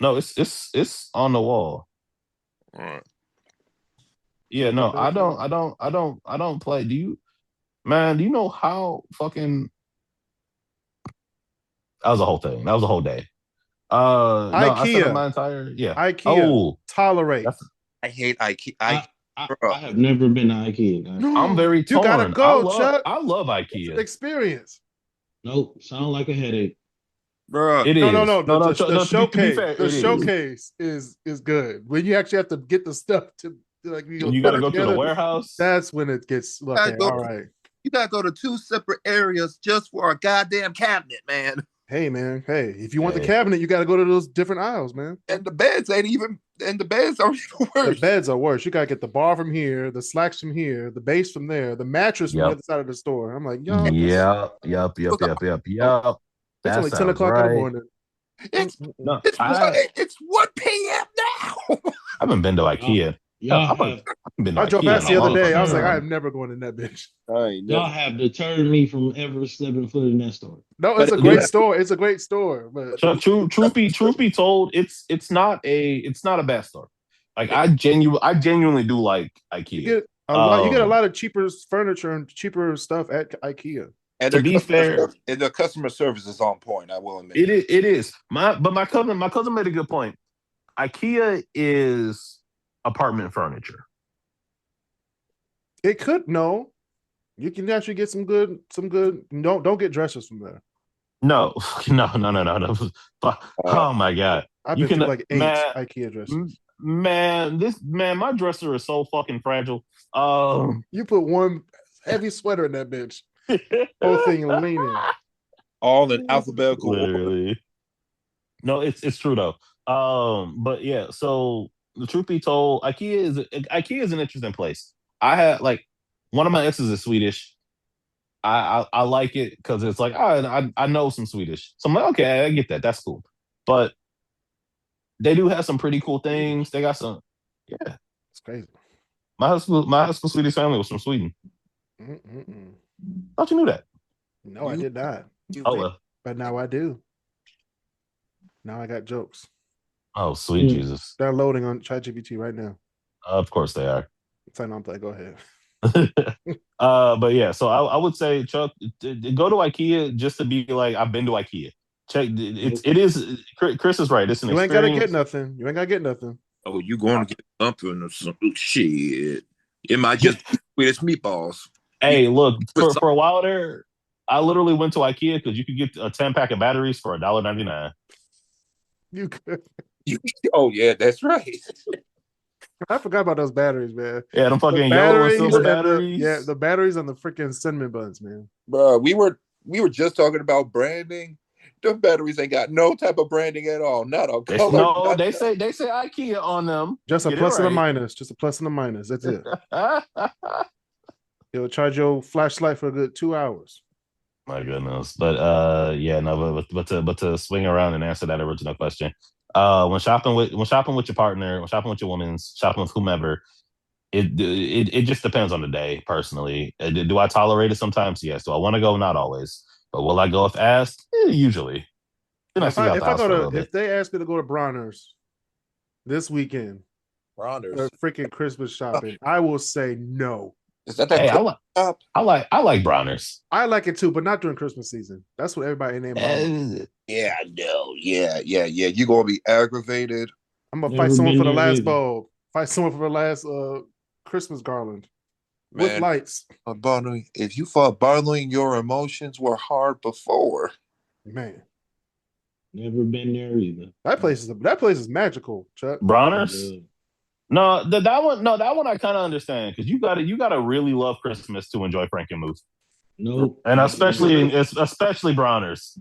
A: No, it's on the wall.
C: All right.
A: Yeah, no, I don't play. Do you, man? Do you know how fucking that was a whole thing? That was a whole day. No, I spent
B: IKEA.
A: my entire yeah.
B: IKEA.
A: Oh,
B: Tolerate.
A: that's
C: I hate IKEA.
E: I have never been to IKEA, guys.
A: I'm very
B: You gotta
A: torn.
B: go, Chuck.
A: I love
B: It's an
A: IKEA.
B: experience.
E: Nope, sound like a headache.
C: Bruh.
A: It
B: No, no,
A: is.
B: no.
A: No, no,
B: The
A: no. To be
B: showcase.
A: fair,
B: The
A: it is.
B: showcase is good. When you actually have to get the stuff to like you
A: When you
B: put
A: got to
B: it
A: go to the
B: together,
A: warehouse.
B: that's when it gets okay. All right.
C: You gotta go to 2 separate areas just for a goddamn cabinet, man.
B: Hey, man. Hey, if you want the
A: Hey.
B: cabinet, you got to go to those different aisles, man.
C: And the beds are even
B: The
C: worse.
B: beds are worse. You got to get the bar from here, the slacks from here, the base from there, the mattress from the
A: Yep.
B: other side of the store. I'm like, yo,
A: Yep.
B: it's
A: That
B: only 10
A: sounds
B: o'clock in the
A: right.
B: morning.
C: It's
A: No,
C: it's 1 p.m. now.
A: I haven't been to IKEA.
E: Y'all
A: I've
E: have
A: been to
B: I drove
A: IKEA
B: past
A: in a
B: the other
A: long
B: day. I
A: fucking
B: was like,
A: time.
B: I'm never going in that bitch.
C: I ain't
E: y'all
C: never.
E: have deterred me from ever stepping foot in that store.
B: No,
C: But
B: it's a
C: it-
B: great
A: Yeah.
B: store. It's a great store, but
A: Truth be told, it's not a bad store. Like I genuinely do like
B: you
A: IKEA.
B: get a lot. You get a lot of cheaper furniture and cheaper stuff at IKEA.
C: And
A: To
C: their
A: be fair,
C: their customer service is on point. I will admit.
A: it is. My cousin made a good point. IKEA is apartment furniture.
B: It could no. You can actually get some good. Don't get dressers from there.
A: No, no. Oh my god.
B: I've
A: You
B: been
A: can
B: through like 8
A: man,
B: IKEA dressers.
A: man, my dresser is so fucking fragile.
B: You put one heavy sweater in that bitch. Whole thing leaning.
C: All in alphabetical order.
A: Literally. No, it's true though. But yeah, so the truth be told, IKEA is an interesting place. I had like one of my exes is Swedish. I like it because it's like I know some Swedish, so I'm like okay, I get that. That's cool. But they do have some pretty cool things. They got some, yeah.
B: It's crazy.
A: My husband's Swedish family was from Sweden.
B: Mm-mm-mm.
A: Thought you knew that.
B: No, I did not.
A: Oh well.
B: But now I do. Now I got jokes.
A: Oh sweet Jesus.
B: They're loading on ChatGPT right now.
A: Of course they are.
B: Sign on play. Go ahead.
A: But yeah, so I would say Chuck, go to IKEA just to be like I've been to IKEA. Check it is Chris is right. It's an
B: You ain't gotta
A: experience.
B: get nothing. You ain't gotta get nothing.
C: Oh, you going to get something or some shit? It might just be Swedish meatballs.
A: Hey, look for a while there, I literally went to IKEA because you could get a 10 pack of batteries for $1.99.
B: You could.
C: Oh yeah, that's right.
B: I forgot about those batteries, man.
A: Yeah, them fucking
B: The
A: yellow and silver
B: and
A: batteries.
B: the batteries on the freaking cinnamon buns, man.
C: Bro, we were just talking about branding. The batteries ain't got no type of branding at all. Not a color.
A: No, they say IKEA on them.
B: Just a
A: Get
B: plus
A: it
B: and a
A: right.
B: minus. Just a plus and a minus. That's it. It'll charge your flashlight for a good 2 hours.
A: My goodness, but yeah, no, but to swing around and answer that original question, when shopping with your partner, when shopping with your woman, shopping with whomever, it just depends on the day. Personally, do I tolerate it sometimes? Yes. Do I want to go? Not always, but will I go if asked? Usually. Then I see you out the house for a little bit.
B: If they ask me to go to Bronner's this weekend,
C: Bronders.
B: freaking Christmas shopping, I will say no.
C: Is that
A: Hey,
C: shop?
A: I like Browners.
B: I like it too, but not during Christmas season. That's what everybody in their mind.
C: Yeah, no, yeah. You gonna be aggravated.
B: I'm gonna
E: Never
B: fight someone
E: been
B: for the
E: there
B: last
E: either.
B: bulb. Fight someone for the last Christmas garland with
C: Man,
B: lights.
C: bundling. If you thought bundling your emotions were hard before,
B: Man,
E: Never been there either.
B: that place is magical, Chuck.
A: Browners. No, that one I kind of understand because you gotta really love Christmas to enjoy Frankenmuth,
E: Nope.
A: and especially Browners.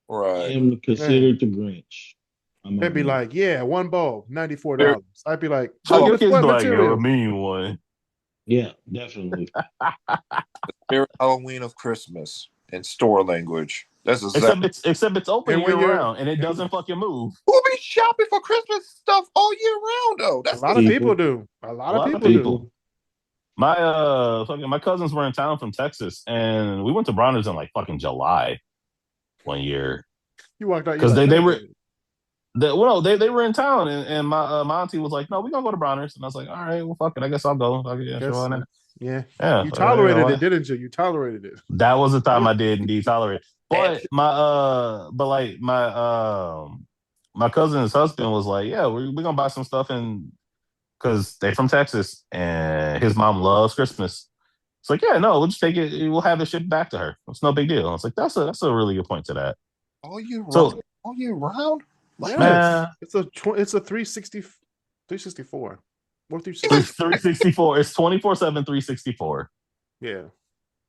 E: I
C: right?
E: am considered the Grinch.
B: They'd be like, yeah, one bulb, $94.
C: There-
B: I'd be like,
A: So your
B: with
A: kids
B: what
A: be like, yo,
B: material?
A: a mean one.
E: yeah, definitely.
C: Spirit Halloween of Christmas in store language. That's exactly.
A: Except it's open
B: And when
A: year
B: you're-
A: round and it doesn't fucking move.
C: Who be shopping for Christmas stuff all year round though?
B: A
C: That's
B: lot of people do. A lot of people do.
A: my cousins were in town from Texas, and we went to Bronner's in like fucking July one year
B: You walked out. You're
A: because
B: like,
A: they were in town, and my auntie was like, "No, we gonna go to Bronner's," and I was like, "All right, well, fuck it, I guess I'll go." Like, yeah, sure, why
B: guess,
A: not?
B: yeah.
A: Yeah,
B: You tolerated it,
A: why-
B: didn't you? You tolerated it.
A: that was the time I did indeed tolerate.
C: And
A: My cousin's husband was like, "Yeah, we gonna buy some stuff and because they from Texas and his mom loves Christmas." It's like, yeah, no, we'll just take it. We'll have it shipped back to her. It's no big deal. It's like that's a really good point to that. So,
C: all year round.
B: Yes.
A: man,
B: It's a 360, 364. Or 360.
A: 364. It's 24/7, 364.
B: Yeah.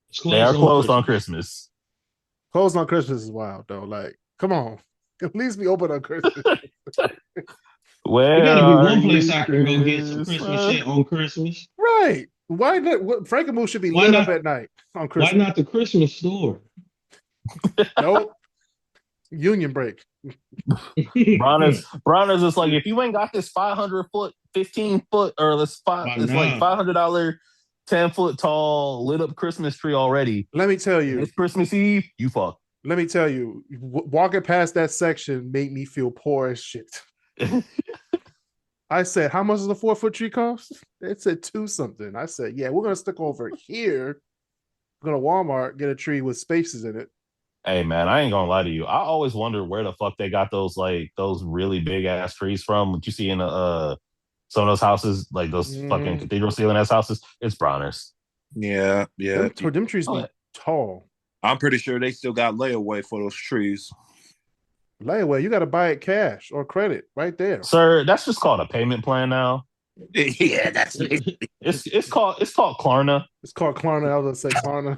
E: It's
A: They are
E: on
A: closed on Christmas.
B: Closed on Christmas is wild though. Like, come on. At least be open on Christmas.
A: Where
E: There gotta be
A: are
E: one place
A: you,
E: I can go get some Christmas
A: Christmas?
E: shit on Christmas.
B: Right. Why not? Frankenmuth should be
E: Why
B: lit
E: not?
B: up at night on
E: Why
B: Christmas.
E: not the Christmas store?
B: Nope. Union break.
A: Bronner's is like, if you ain't got this 500-foot, 15-foot, or it's like $500, 10-foot tall lit up Christmas tree already.
B: Let me tell you.
A: It's Christmas Eve. You fuck.
B: Let me tell you. Walking past that section made me feel poor as shit. I said, how much does a 4-foot tree cost? It said 2 something. I said, yeah, we're gonna stick over here. We're gonna Walmart, get a tree with spaces in it.
A: Hey man, I ain't gonna lie to you. I always wonder where the fuck they got those really big ass trees from. What you see in some of those houses, like those fucking cathedral ceiling ass houses. It's Bronner's.
C: Yeah.
B: Them trees be tall.
C: I'm pretty sure they still got layaway for those trees.
B: Layaway, you got to buy it cash or credit right there.
A: Sir, that's just called a payment plan now.
C: Yeah, that's it.
A: It's called Klarna.
B: It's called Klarna. I was gonna say Klarna.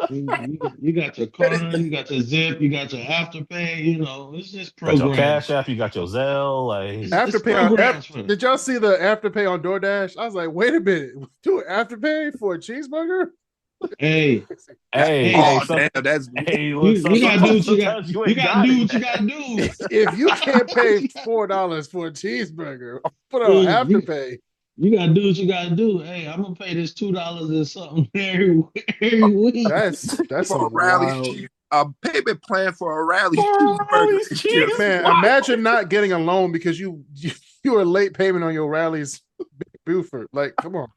E: You got your Klarna, you got your Zip, you got your Afterpay. You know, it's just
A: Got your
E: programs.
A: Cash App, you got your Zelle. Like
B: Afterpay. Did y'all see the Afterpay on DoorDash? I was like, wait a minute, do Afterpay for a cheeseburger?
E: Hey,
C: Oh,
A: hey,
C: damn, that's
E: you gotta do what you got. You gotta do what you gotta do.
B: If you can't pay $4 for a cheeseburger, put on Afterpay.
E: You gotta do what you gotta do. Hey, I'm gonna pay this $2 or something every week.
B: That's
C: for a rally. A payment plan for a rally
B: cheeseburger. Man, imagine not getting a loan because you were late payment on your rallies, Buford. Like, come on.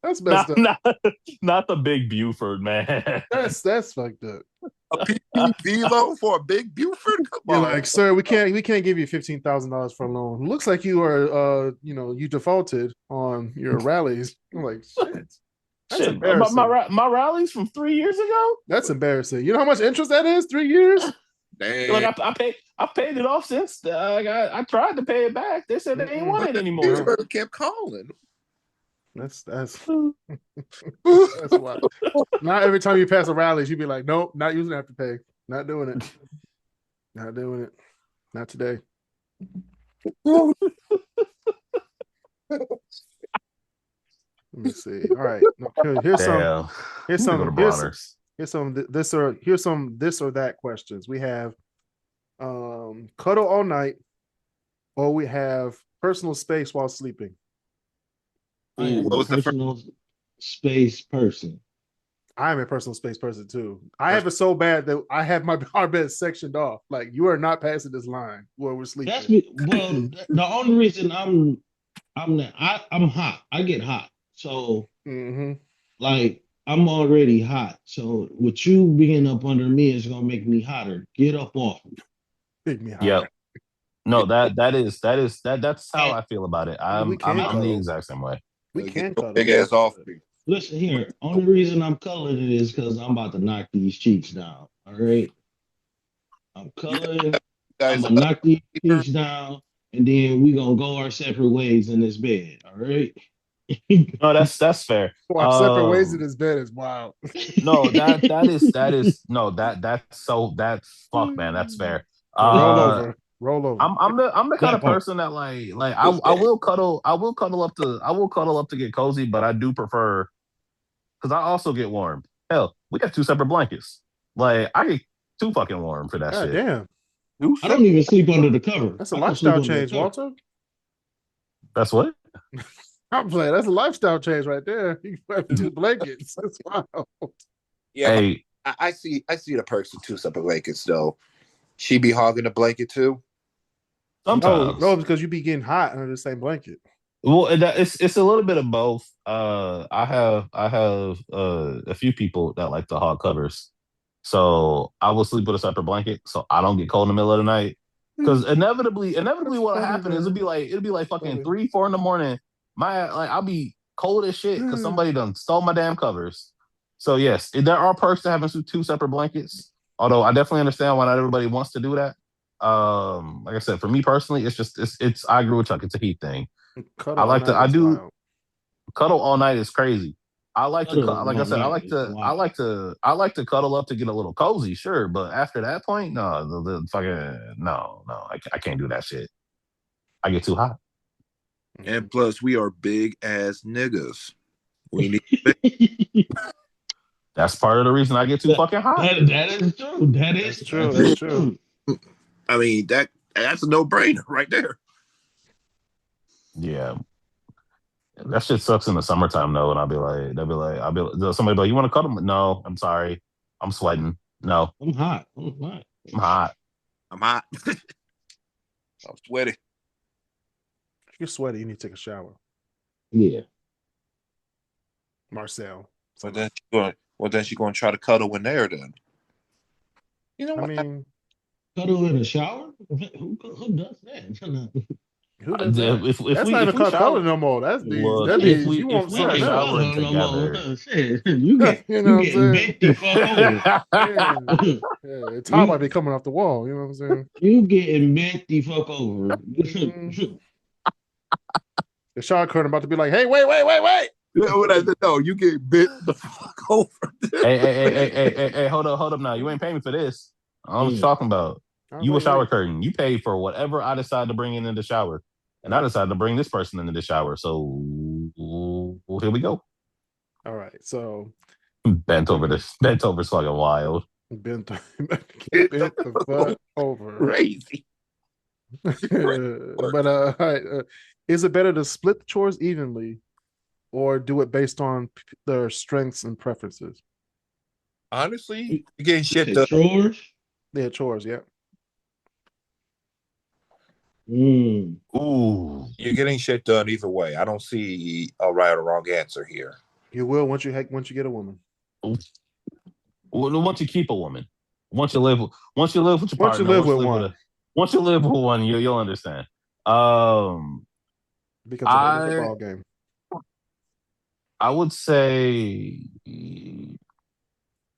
B: That's messed up.
A: Not the big Buford, man.
B: That's fucked up.
C: A PPP loan for a big Buford? Come
B: You're
C: on.
B: like, sir, we can't give you $15,000 for a loan. Looks like you are you defaulted on your rallies. I'm like, shit. That's embarrassing.
A: My rallies from 3 years ago?
B: That's embarrassing. You know how much interest that is? 3 years?
C: Damn.
A: Like I paid it off since I tried to pay it back. They said they ain't want it anymore.
C: Buford kept calling.
B: That's wild. Not every time you pass a rally, you'd be like, nope, not using Afterpay. Not doing it. Not doing it. Not today. Let me see. All right. Here's some this or that questions. We have cuddle all night, or we have personal space while sleeping.
E: I am a personal space person.
B: I'm a personal space person too. I have it so bad that I have our bed sectioned off. Like, you are not passing this line where we're sleeping.
E: The only reason I'm hot. I get hot. So like I'm already hot. So with you being up under me is gonna make me hotter. Get up off me.
B: Make me hotter.
A: Yep. No, that's how I feel about it. I'm the exact same way.
B: We can cut
C: big ass off me.
E: Listen here. Only reason I'm colored it is because I'm about to knock these cheeks down. All right. I'm colored. I'm gonna knock these cheeks down, and then we gonna go our separate ways in this bed. All right.
A: No, that's fair.
B: Our separate ways in this bed is wild.
A: No, that's fuck, man. That's fair.
B: Roll over.
A: I'm the kind of person that like I will cuddle up to get cozy, but I do prefer because I also get warm. Hell, we have 2 separate blankets. Like, I get too fucking warm for that shit.
B: Damn.
E: I don't even sleep under the cover.
B: That's a lifestyle change, Walter.
A: That's what?
B: I'm playing. That's a lifestyle change right there. You have 2 blankets. That's wild.
C: Yeah, but
A: Hey,
C: I see the perks of 2 separate blankets though. She be hogging the blanket too.
B: No,
A: sometimes.
B: because you be getting hot under the same blanket.
A: Well, it's a little bit of both. I have a few people that like the hard covers, so I will sleep with a separate blanket so I don't get cold in the middle of the night. Because inevitably,
B: That's
A: what'll
B: funny,
A: happen is
B: man.
A: it'll be like fucking
B: Funny.
A: 3, 4 in the morning. I'll be cold as shit because somebody done stole my damn covers. So yes, there are perks to having 2 separate blankets. Although I definitely understand why not everybody wants to do that. Like I said, for me personally, it's I agree with Chuck. It's a heat thing.
B: Cuddle
A: I
B: all
A: like to
B: night
A: I
B: is
A: do
B: wild.
A: cuddle all night is crazy. I like to
E: Cuddle
A: like I
E: all
A: said,
E: night is wild.
A: I like to cuddle up to get a little cozy, sure, but after that point, no, the fucking no, I can't do that shit. I get too hot.
C: And plus, we are big ass niggas. We need.
A: That's part of the reason I get too fucking hot.
E: That is true.
B: That's true. That's true.
C: I mean that's a no brainer right there.
A: Yeah, that shit sucks in the summertime though, and somebody be like, you want to cuddle? No, I'm sorry, I'm sweating. No,
E: I'm hot. I'm hot.
A: I'm hot.
C: I'm hot. I'm sweaty.
B: If you're sweaty, you need to take a shower.
E: Yeah.
B: Marcel.
C: But then she's gonna try to cuddle in there then. You know
B: I
C: what?
B: mean,
E: Cuddle in the shower? Who does that?
B: who does that?
A: If
B: That's
A: we
B: not even
A: if we
B: called cuddling
A: shower,
B: no more.
A: look,
B: That means you
A: if
B: want
A: we are
B: something
E: ain't
B: else.
A: showering
E: cuddling no more.
A: together,
E: Shit, you get
B: You know
E: you
B: what I'm
E: getting
B: saying?
E: bent the fuck over.
B: Yeah, top might be coming off the wall. You know what I'm saying?
E: You getting bent the fuck over.
B: Mhm. The shower curtain about to be like, hey, wait.
C: No, you get bit the fuck over.
A: hey, hold up now. You ain't paying me for this. I'm just talking about.
B: I was
A: You a
B: like,
A: shower
B: wait.
A: curtain. You pay for whatever I decide to bring in the shower. And I decided to bring this person into the shower. So here we go.
B: All right. So
A: Bent over this. Bent over is fucking wild.
B: bent the fuck over.
C: Crazy.
B: But all right. Is it better to split the chores evenly or do it based on their strengths and preferences?
C: Honestly, you're getting shit
E: Say
C: done.
E: chores?
B: Yeah, chores, yeah.
A: Ooh.
C: You're getting shit done either way. I don't see a right or wrong answer here.
B: You will once you get a woman.
A: Well, once you keep a woman, once you live with your
B: Once you
A: partner,
B: live with one,
A: once you live with one, you'll understand.
B: it becomes a whole different ball game.
A: I would say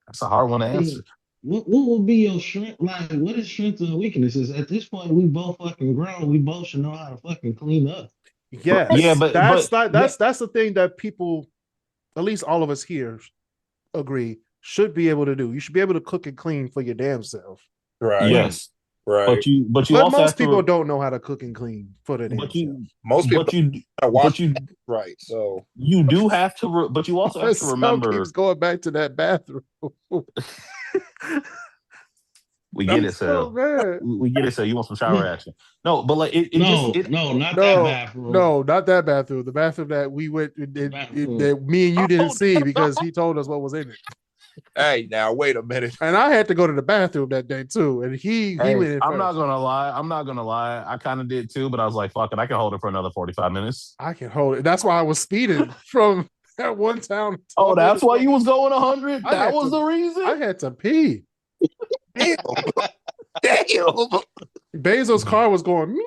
A: that's a hard one to answer.
E: What would be your strength? Like, what is strengths and weaknesses? At this point, we both fucking grown. We both should know how to fucking clean up.
B: Yes,
A: Yeah,
B: that's the thing that people, at least all of us here, agree should be able to do. You should be able to cook and clean for your damn self.
C: Right.
A: Yes,
C: Right.
A: but you
B: But
A: also
B: most
A: have to,
B: people don't know how to cook and clean for their damn self.
C: Most people
A: but you
C: watch
A: but you
C: right. So
A: you do have to, but you also have to remember.
B: keeps going back to that bathroom.
A: We get it,
B: so
A: so
B: bad.
A: we get it. So you want some shower action? No, but like
E: No, not that bathroom.
B: No, not that bathroom. The bathroom that we went that me and you didn't see because he told us what was in it.
C: Hey, now wait a minute.
B: And I had to go to the bathroom that day too. And he went in
A: I'm
B: first.
A: not gonna lie. I kind of did too, but I was like, fuck it, I can hold it for another 45 minutes.
B: I can hold it. That's why I was speeding from that one town.
A: Oh, that's why you was going 100? That was the reason?
B: I had to pee.
C: Damn.
B: Bezos' car was going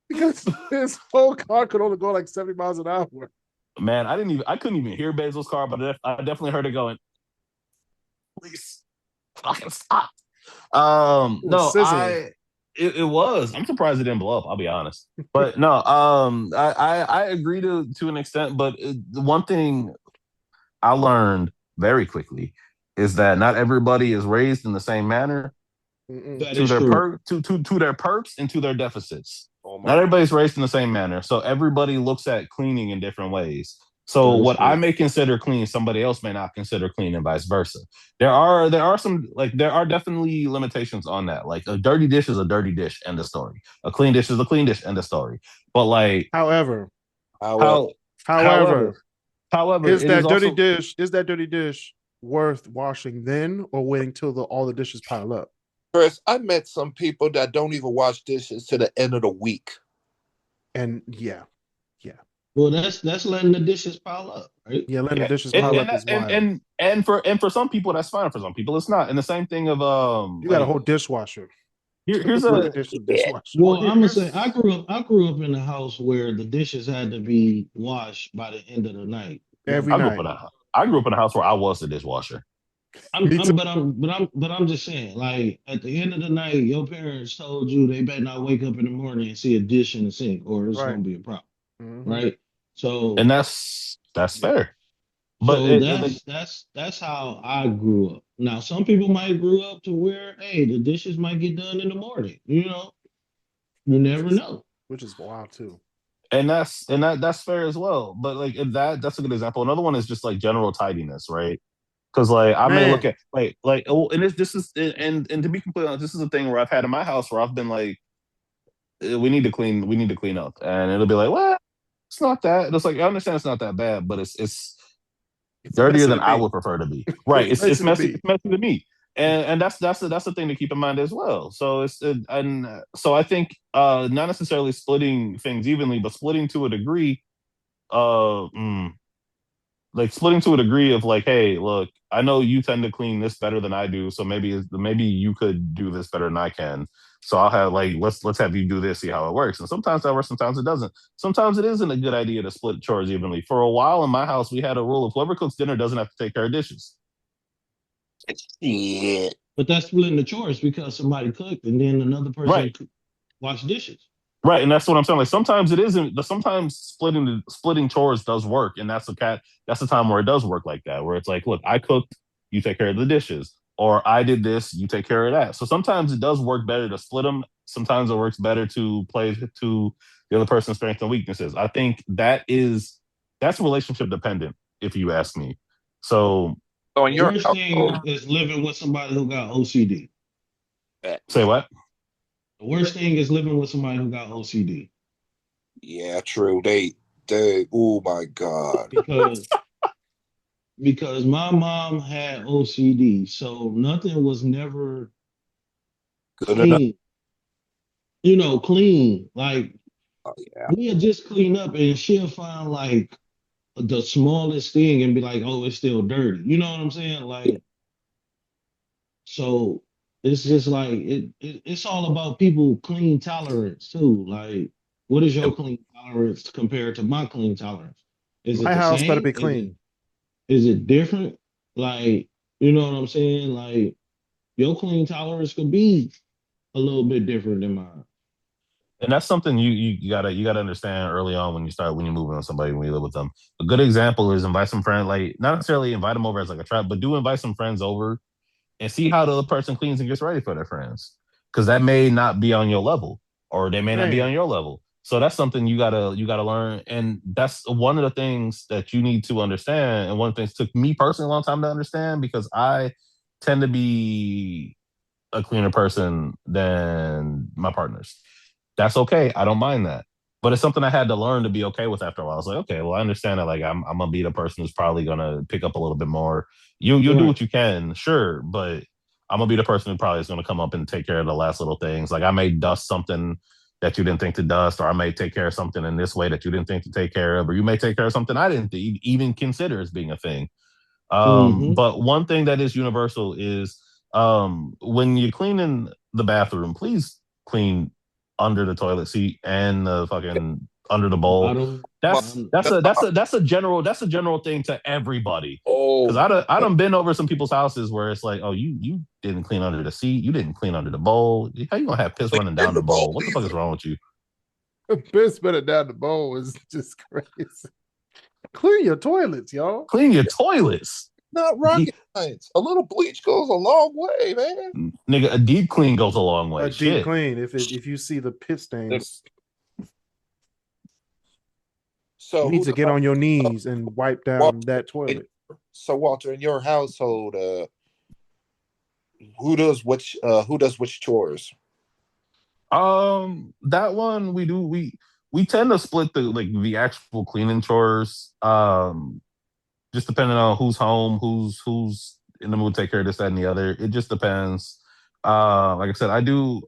B: because his whole car could only go like 70 miles an hour.
A: Man, I couldn't even hear Bezos' car, but I definitely heard it going, please fucking stop. No, it was. I'm surprised it didn't blow up, I'll be honest. But no, I agree to an extent, but the one thing I learned very quickly is that not everybody is raised in the same manner to their perks and to their deficits. Not everybody's raised in the same manner, so everybody looks at cleaning in different ways. So what I may consider clean, somebody else may not consider clean, and vice versa. There are definitely limitations on that. Like a dirty dish is a dirty dish, end of story. A clean dish is a clean dish, end of story. But like,
B: however, However, is
A: it is
B: that dirty
A: also
B: dish? Is that dirty dish worth washing then, or waiting till all the dishes pile up?
C: Chris, I met some people that don't even wash dishes to the end of the week.
B: And yeah.
E: Well, that's letting the dishes pile up, right?
B: Yeah, letting the
A: yeah,
B: dishes pile up is
A: and
B: wild.
A: for some people that's fine. For some people it's not. And the same thing of
B: You got a
A: like
B: whole dishwasher.
A: here's
B: Put the
A: a
B: dish in the dishwasher.
E: Well, I'm gonna say I grew up in a house where the dishes had to be washed by the end of the night.
B: Every
A: I grew up
B: night.
A: in a I grew up in a house where I was the dishwasher.
B: Me too.
E: But I'm just saying, like at the end of the night, your parents told you they better not wake up in the morning and see a dish in the sink, or it's
B: Right.
E: gonna be a problem,
B: Mhm.
E: right? So
A: And that's
B: Yeah.
A: fair. But
E: so
A: like
E: that's how I grew up. Now some people might grew up to where, hey, the dishes might get done in the morning. You know, you never know.
B: Which is wild too.
A: and that's fair as well. But like that's a good example. Another one is just like general tidiness, right? Because like I may look
B: Man,
A: at oh, and this is and to be completely honest, this is a thing where I've had in my house where I've been like, we need to clean up, and it'll be like, well, it's not that. And it's like I understand it's not that bad, but it's
B: it's
A: dirtier
B: messy
A: than
B: to
A: I
B: me.
A: would prefer to be. Right?
B: It's messy to me.
A: It's messy to me, and that's the thing to keep in mind as well. So and so I think not necessarily splitting things evenly, but splitting to a degree. Uh, mm, like splitting to a degree of like, hey, look, I know you tend to clean this better than I do, so maybe you could do this better than I can. So I'll have like let's have you do this, see how it works. And sometimes that works, sometimes it doesn't. Sometimes it isn't a good idea to split chores evenly. For a while in my house, we had a rule of whoever cooks dinner doesn't have to take care of dishes.
C: Yeah.
E: But that's splitting the chores because somebody cooked and then another person
A: Right.
E: washed dishes.
A: Right, and that's what I'm saying. Like sometimes it isn't. Sometimes splitting chores does work, and that's the time where it does work like that, where it's like, look, I cooked, you take care of the dishes, or I did this, you take care of that. So sometimes it does work better to split them. Sometimes it works better to play to the other person's strengths and weaknesses. I think that's relationship dependent, if you ask me. So
C: So in
E: The
C: your
E: worst thing
C: household,
E: is living with somebody who got OCD.
A: say what?
E: The worst thing is living with somebody who got OCD
C: yeah, true. They, oh my God.
E: because my mom had OCD, so nothing was never
C: Good enough.
E: clean. You know, clean. Like
C: Oh, yeah.
E: we'll just clean up and she'll find like the smallest thing and be like, oh, it's still dirty. You know what I'm saying? Like, so it's just like it's all about people clean tolerance too. Like, what is your clean tolerance compared to my clean tolerance? Is it
B: My
E: the
B: house better
E: same?
B: be clean.
E: Is it different? Like, you know what I'm saying? Like, your clean tolerance could be a little bit different than mine.
A: And that's something you gotta understand early on when you move in with somebody when you live with them. A good example is invite some friends, like not necessarily invite them over as like a trap, but do invite some friends over and see how the other person cleans and gets ready for their friends. Because that may not be on your level, or they may not be on
B: Man,
A: your level. So that's something you gotta learn. And that's one of the things that you need to understand. And one of the things took me personally a long time to understand because I tend to be a cleaner person than my partners. That's okay. I don't mind that. But it's something I had to learn to be okay with after a while. I was like, okay, well, I understand that like I'm gonna be the person who's probably gonna pick up a little bit more. You'll do
E: Right.
A: what you can, sure, but I'm gonna be the person who probably is gonna come up and take care of the last little things. Like I may dust something that you didn't think to dust, or I may take care of something in this way that you didn't think to take care of, or you may take care of something I didn't even consider as being a thing.
E: Mm-hmm.
A: But one thing that is universal is when you're cleaning the bathroom, please clean under the toilet seat and the fucking under the bowl.
E: Bottom,
C: My
E: bottom.
A: That's a general thing to everybody. Because
C: oh,
A: I done been over some people's houses where it's like, oh, you didn't clean under the seat, you didn't clean under the bowl. How you gonna have piss running
C: in
A: down
C: the
A: the
C: bowl
A: bowl? What the fuck is
C: either.
A: wrong with you?
B: piss better down the bowl is just crazy. Clean your toilets, y'all.
A: Clean your toilets.
C: Not rocket science. A little bleach goes a long way, man.
A: Nigga, a deep clean goes a long way.
B: A deep
A: Shit.
B: clean. If you see the pit stains, you
C: So
B: need
C: who
B: to
C: does
B: get on your knees and wipe down
C: Walter?
B: that toilet.
C: So Walter, in your household, who does which chores?
A: That one we do we tend to split the actual cleaning chores. Just depending on who's home, who's in the mood to take care of this, that, and the other. It just depends. Like I said, I do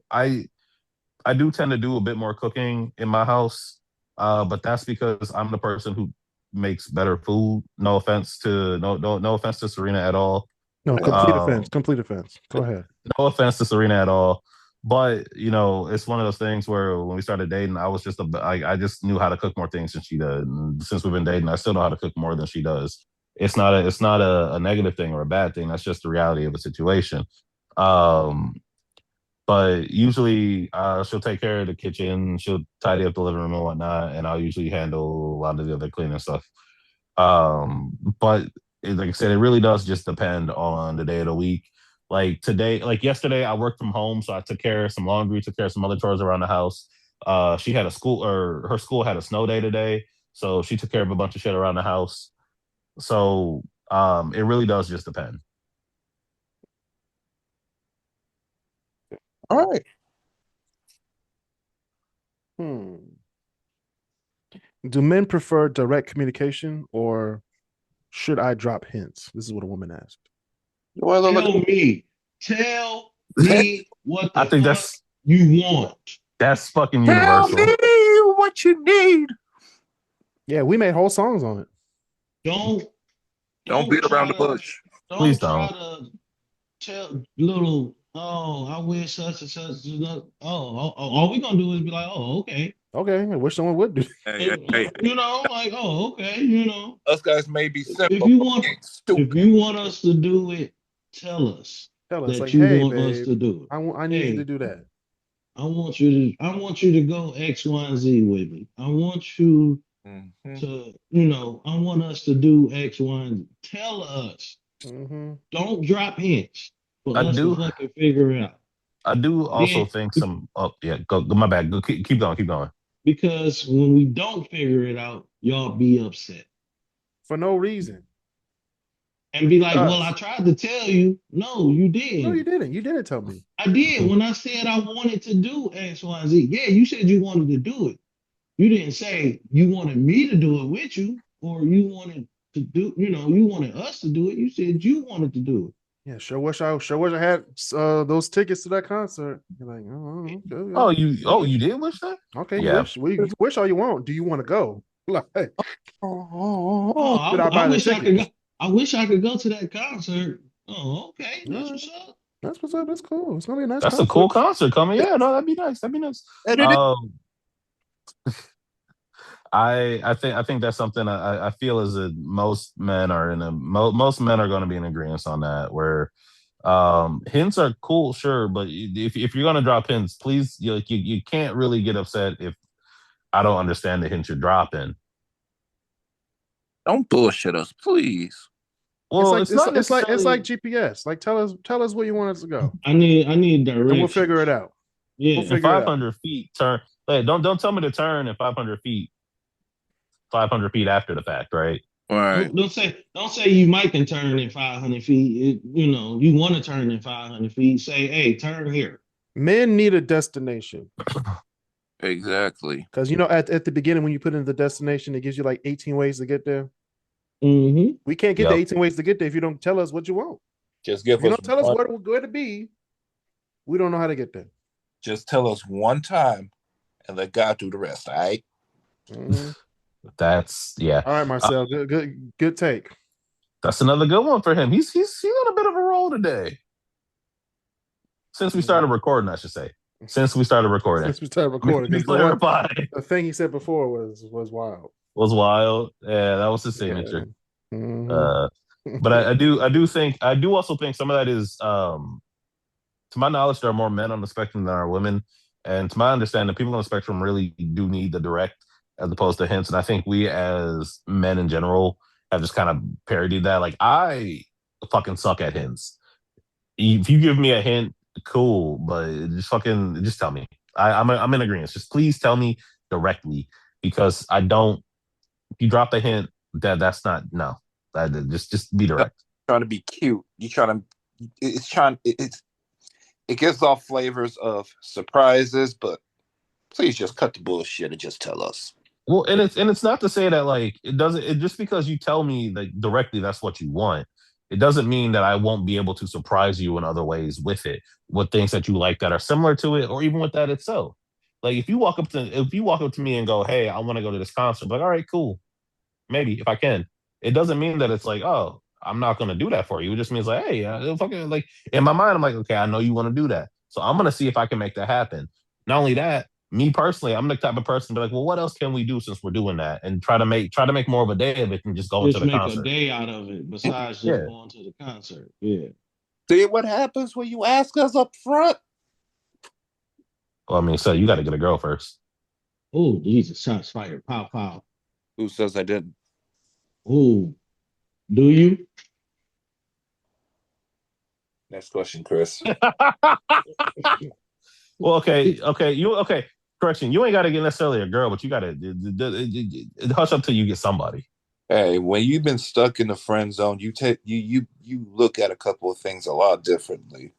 A: tend to do a bit more cooking in my house, but that's because I'm the person who makes better food. No offense to Serena at all.
B: No, complete offense.
A: Um,
B: Complete offense. Go ahead.
A: no offense to Serena at all. But it's one of those things where when we started dating, I just knew how to cook more things than she did. And since we've been dating, I still know how to cook more than she does. It's not a negative thing or a bad thing. That's just the reality of the situation. Um, but usually she'll take care of the kitchen, she'll tidy up the living room and whatnot, and I'll usually handle a lot of the other cleaning stuff. But like I said, it really does just depend on the day of the week. Like today, like yesterday, I worked from home, so I took care of some laundry, took care of some other chores around the house. She had a school, or her school had a snow day today, so she took care of a bunch of shit around the house. So it really does just depend.
C: All right.
B: Do men prefer direct communication or should I drop hints? This is what a woman asked.
C: Well,
E: Tell me what
A: I
E: the
A: think
E: fuck you want.
A: that's fucking
C: tell
A: universal.
C: me what you need.
B: Yeah, we made whole songs on it.
C: Don't beat around the bush.
A: Please
E: try
A: don't.
E: to tell little, oh, I wish such and such. All we gonna do is be like, oh, okay.
B: Okay, I wish someone would do.
C: Hey.
E: Like, oh, okay,
C: Us guys may be simple,
E: if you
C: but
E: want,
C: we ain't stupid.
E: if you want us to do it, tell us
B: Tell us
E: that
B: like,
E: you
B: hey,
E: want us
B: babe,
E: to do it.
B: I need you to do that.
E: I want you to go X, Y, and Z with me. I want you to, I want us to do X, Y, and Z. Tell us. Don't drop hints for
A: I
E: us to
A: do.
E: fucking figure it out.
A: I do also think some. Oh yeah, go. My bad. Go. Keep going. Keep going.
E: Because when we don't figure it out, y'all be upset
B: for no reason
E: and be like, "Well, I tried to tell you." No, you didn't.
B: No, you didn't. You didn't tell me.
E: I did when I said I wanted to do X, Y, and Z. Yeah, you said you wanted to do it. You didn't say you wanted me to do it with you, or you wanted to do. You wanted us to do it. You said you wanted to do it.
B: Yeah, sure wish I had those tickets to that concert. You're like,
A: you did wish that?
B: Okay,
A: yeah.
B: you wish all you want. Do you want to go? Like,
E: I wish I could go. I wish I could go to that concert. Oh, okay, that's what's up.
B: That's what's up. That's cool. It's gonna be a nice.
A: That's a cool concert coming. Yeah, no, that'd be nice. That'd be nice. I think that's something I feel is that most men are most men are going to be in agreement on that. Where hints are cool, sure, but if you're going to drop hints, please, you can't really get upset if I don't understand the hint you're dropping.
C: Don't bullshit us, please.
A: Well,
B: it's like GPS. Like tell us where you want us to go.
E: I need direction,
B: and we'll figure it out.
E: Yeah,
B: we'll
A: 500 feet turn. Hey, don't tell me to turn in 500 feet. 500 feet after the fact, right?
C: All right.
E: Don't say you might can turn in 500 feet. You want to turn in 500 feet. Say, hey, turn here.
B: Men need a destination.
C: Exactly.
B: Because at the beginning when you put in the destination, it gives you like 18 ways to get there.
E: Mm-hmm.
B: We can't get the 18 ways to get there if you don't tell us what you want.
C: Just give
B: if you don't tell us where to be, we don't know how to get there.
C: Just tell us one time and let God do the rest, all right?
A: That's
B: All right, Marcel. Good take.
A: That's another good one for him. He's on a bit of a roll today. Since we started recording, I should say. Since we started recording.
B: The thing he said before was wild.
A: Was wild. Yeah, that was his signature. Yeah. But I do also think some of that is to my knowledge, there are more men on the spectrum than are women. And to my understanding, people on the spectrum really do need the direct as opposed to hints. And I think we as men in general have just kind of parodied that. Like, I fucking suck at hints. If you give me a hint, cool, but just tell me. I'm in agreement. Just please tell me directly because I don't. If you drop a hint, that's not no. Just be direct.
C: Trying to be cute. It gives off flavors of surprises, but Please just cut the bullshit and just tell us.
A: Well, and it's not to say that like it doesn't. It just because you tell me like directly that's what you want, it doesn't mean that I won't be able to surprise you in other ways with it, with things that you like that are similar to it, or even with that itself. Like if you walk up to me and go, "Hey, I want to go to this concert," I'm like, all right, cool, maybe if I can. It doesn't mean that it's like, oh, I'm not gonna do that for you. It just means like, hey, fucking like in my mind, I'm like, okay, I know you want to do that, so I'm gonna see if I can make that happen. Not only that, me personally, I'm the type of person to be like, well, what else can we do since we're doing that, and try to make more of a day of it than just going to
E: Just
A: the
E: make a
A: concert.
E: day out of it besides just
A: Yeah.
E: going to the concert. Yeah.
C: See what happens when you ask us up front?
A: Well, I mean, so you got to get a girl first.
E: Oh, Jesus, shots fired. Pow, pow.
C: Who says I didn't?
E: Oh, do you?
C: Next question, Chris.
A: Well, okay. Correction, you ain't got to get necessarily a girl, but you got to hush up till you get somebody.
C: Hey, when you've been stuck in the friend zone, you take you look at a couple of things a lot differently.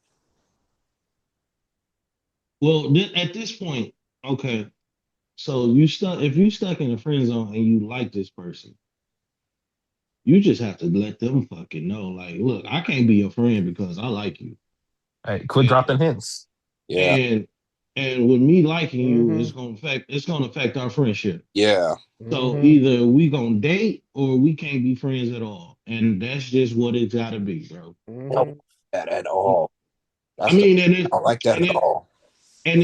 E: Well, at this point, okay. So you stuck if you stuck in a friend zone and you like this person, you just have to let them fucking know. Like, look, I can't be your friend because I like you.
A: Hey, quit
E: And
A: dropping hints.
C: Yeah,
E: and with me liking you,
B: Mhm.
E: it's gonna affect our friendship.
C: yeah.
E: So
B: Mhm.
E: either we gonna date or we can't be friends at all. And that's just what it's gotta be, bro.
C: I don't
B: Mhm.
C: like that at all.
E: I
C: That's the
E: mean,
C: I don't like that
E: and
C: at
E: it,
C: all.
E: and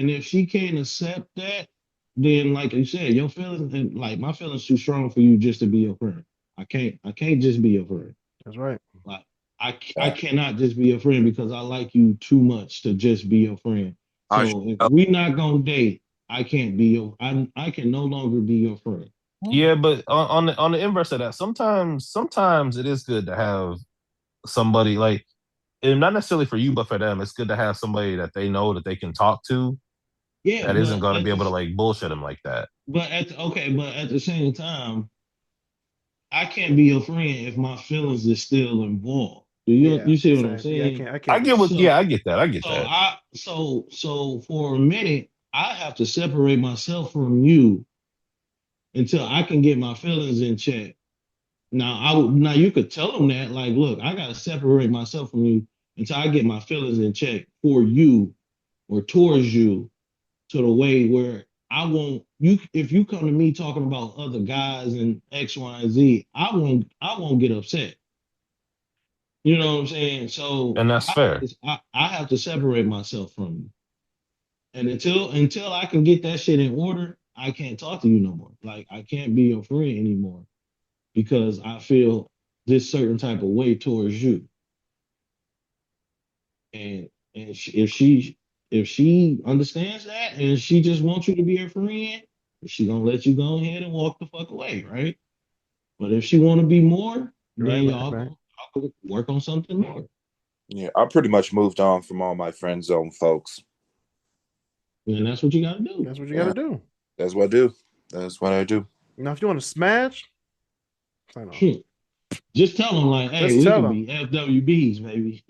E: if she can't accept that, then like you said, your feelings and like my feelings too strong for you just to be your friend. I can't just be your friend.
B: That's right.
E: Like I
C: Yeah.
E: cannot just be your friend because I like you too much to just be your friend.
C: I
E: So if we not gonna date, I can't be your I can no longer be your friend.
A: Yeah, but on the inverse of that, sometimes it is good to have somebody like, and not necessarily for you, but for them, it's good to have somebody that they know that they can talk to
E: Yeah,
A: that isn't
E: but
A: going to
E: at
A: be able to
E: this
A: like bullshit them like that.
E: but at the same time, I can't be your friend if my feelings is still involved.
B: Yeah.
E: You see what I'm
B: Same. Yeah, I
E: saying?
B: can't. I
A: I
B: can't do
A: get
B: that.
A: what, yeah, I get that, I get
E: So
A: that.
E: so for a minute, I have to separate myself from you until I can get my feelings in check. Now you could tell them that, like, look, I gotta separate myself from you until I get my feelings in check for you or towards you to the way where I won't you if you come to me talking about other guys and X, Y, and Z, I won't get upset. You know what I'm saying? So
A: And that's fair.
E: I have to separate myself from you. And until I can get that shit in order, I can't talk to you no more. Like I can't be your friend anymore because I feel this certain type of way towards you. And if she understands that and she just wants you to be her friend, she gonna let you go ahead and walk the fuck away, right? But if she want to be more,
B: Right.
E: then
B: Right. Right.
E: y'all could work on something more.
C: Yeah, I pretty much moved on from all my friend zone folks.
E: And that's what you gotta do.
B: That's what you got
C: Yeah,
B: to do.
C: that's what I do. That's what I do.
B: Now, if you want to smash, sign off.
E: Just tell them like, hey,
B: Just
E: we
B: tell
E: can
B: them.
E: be FWBs, baby.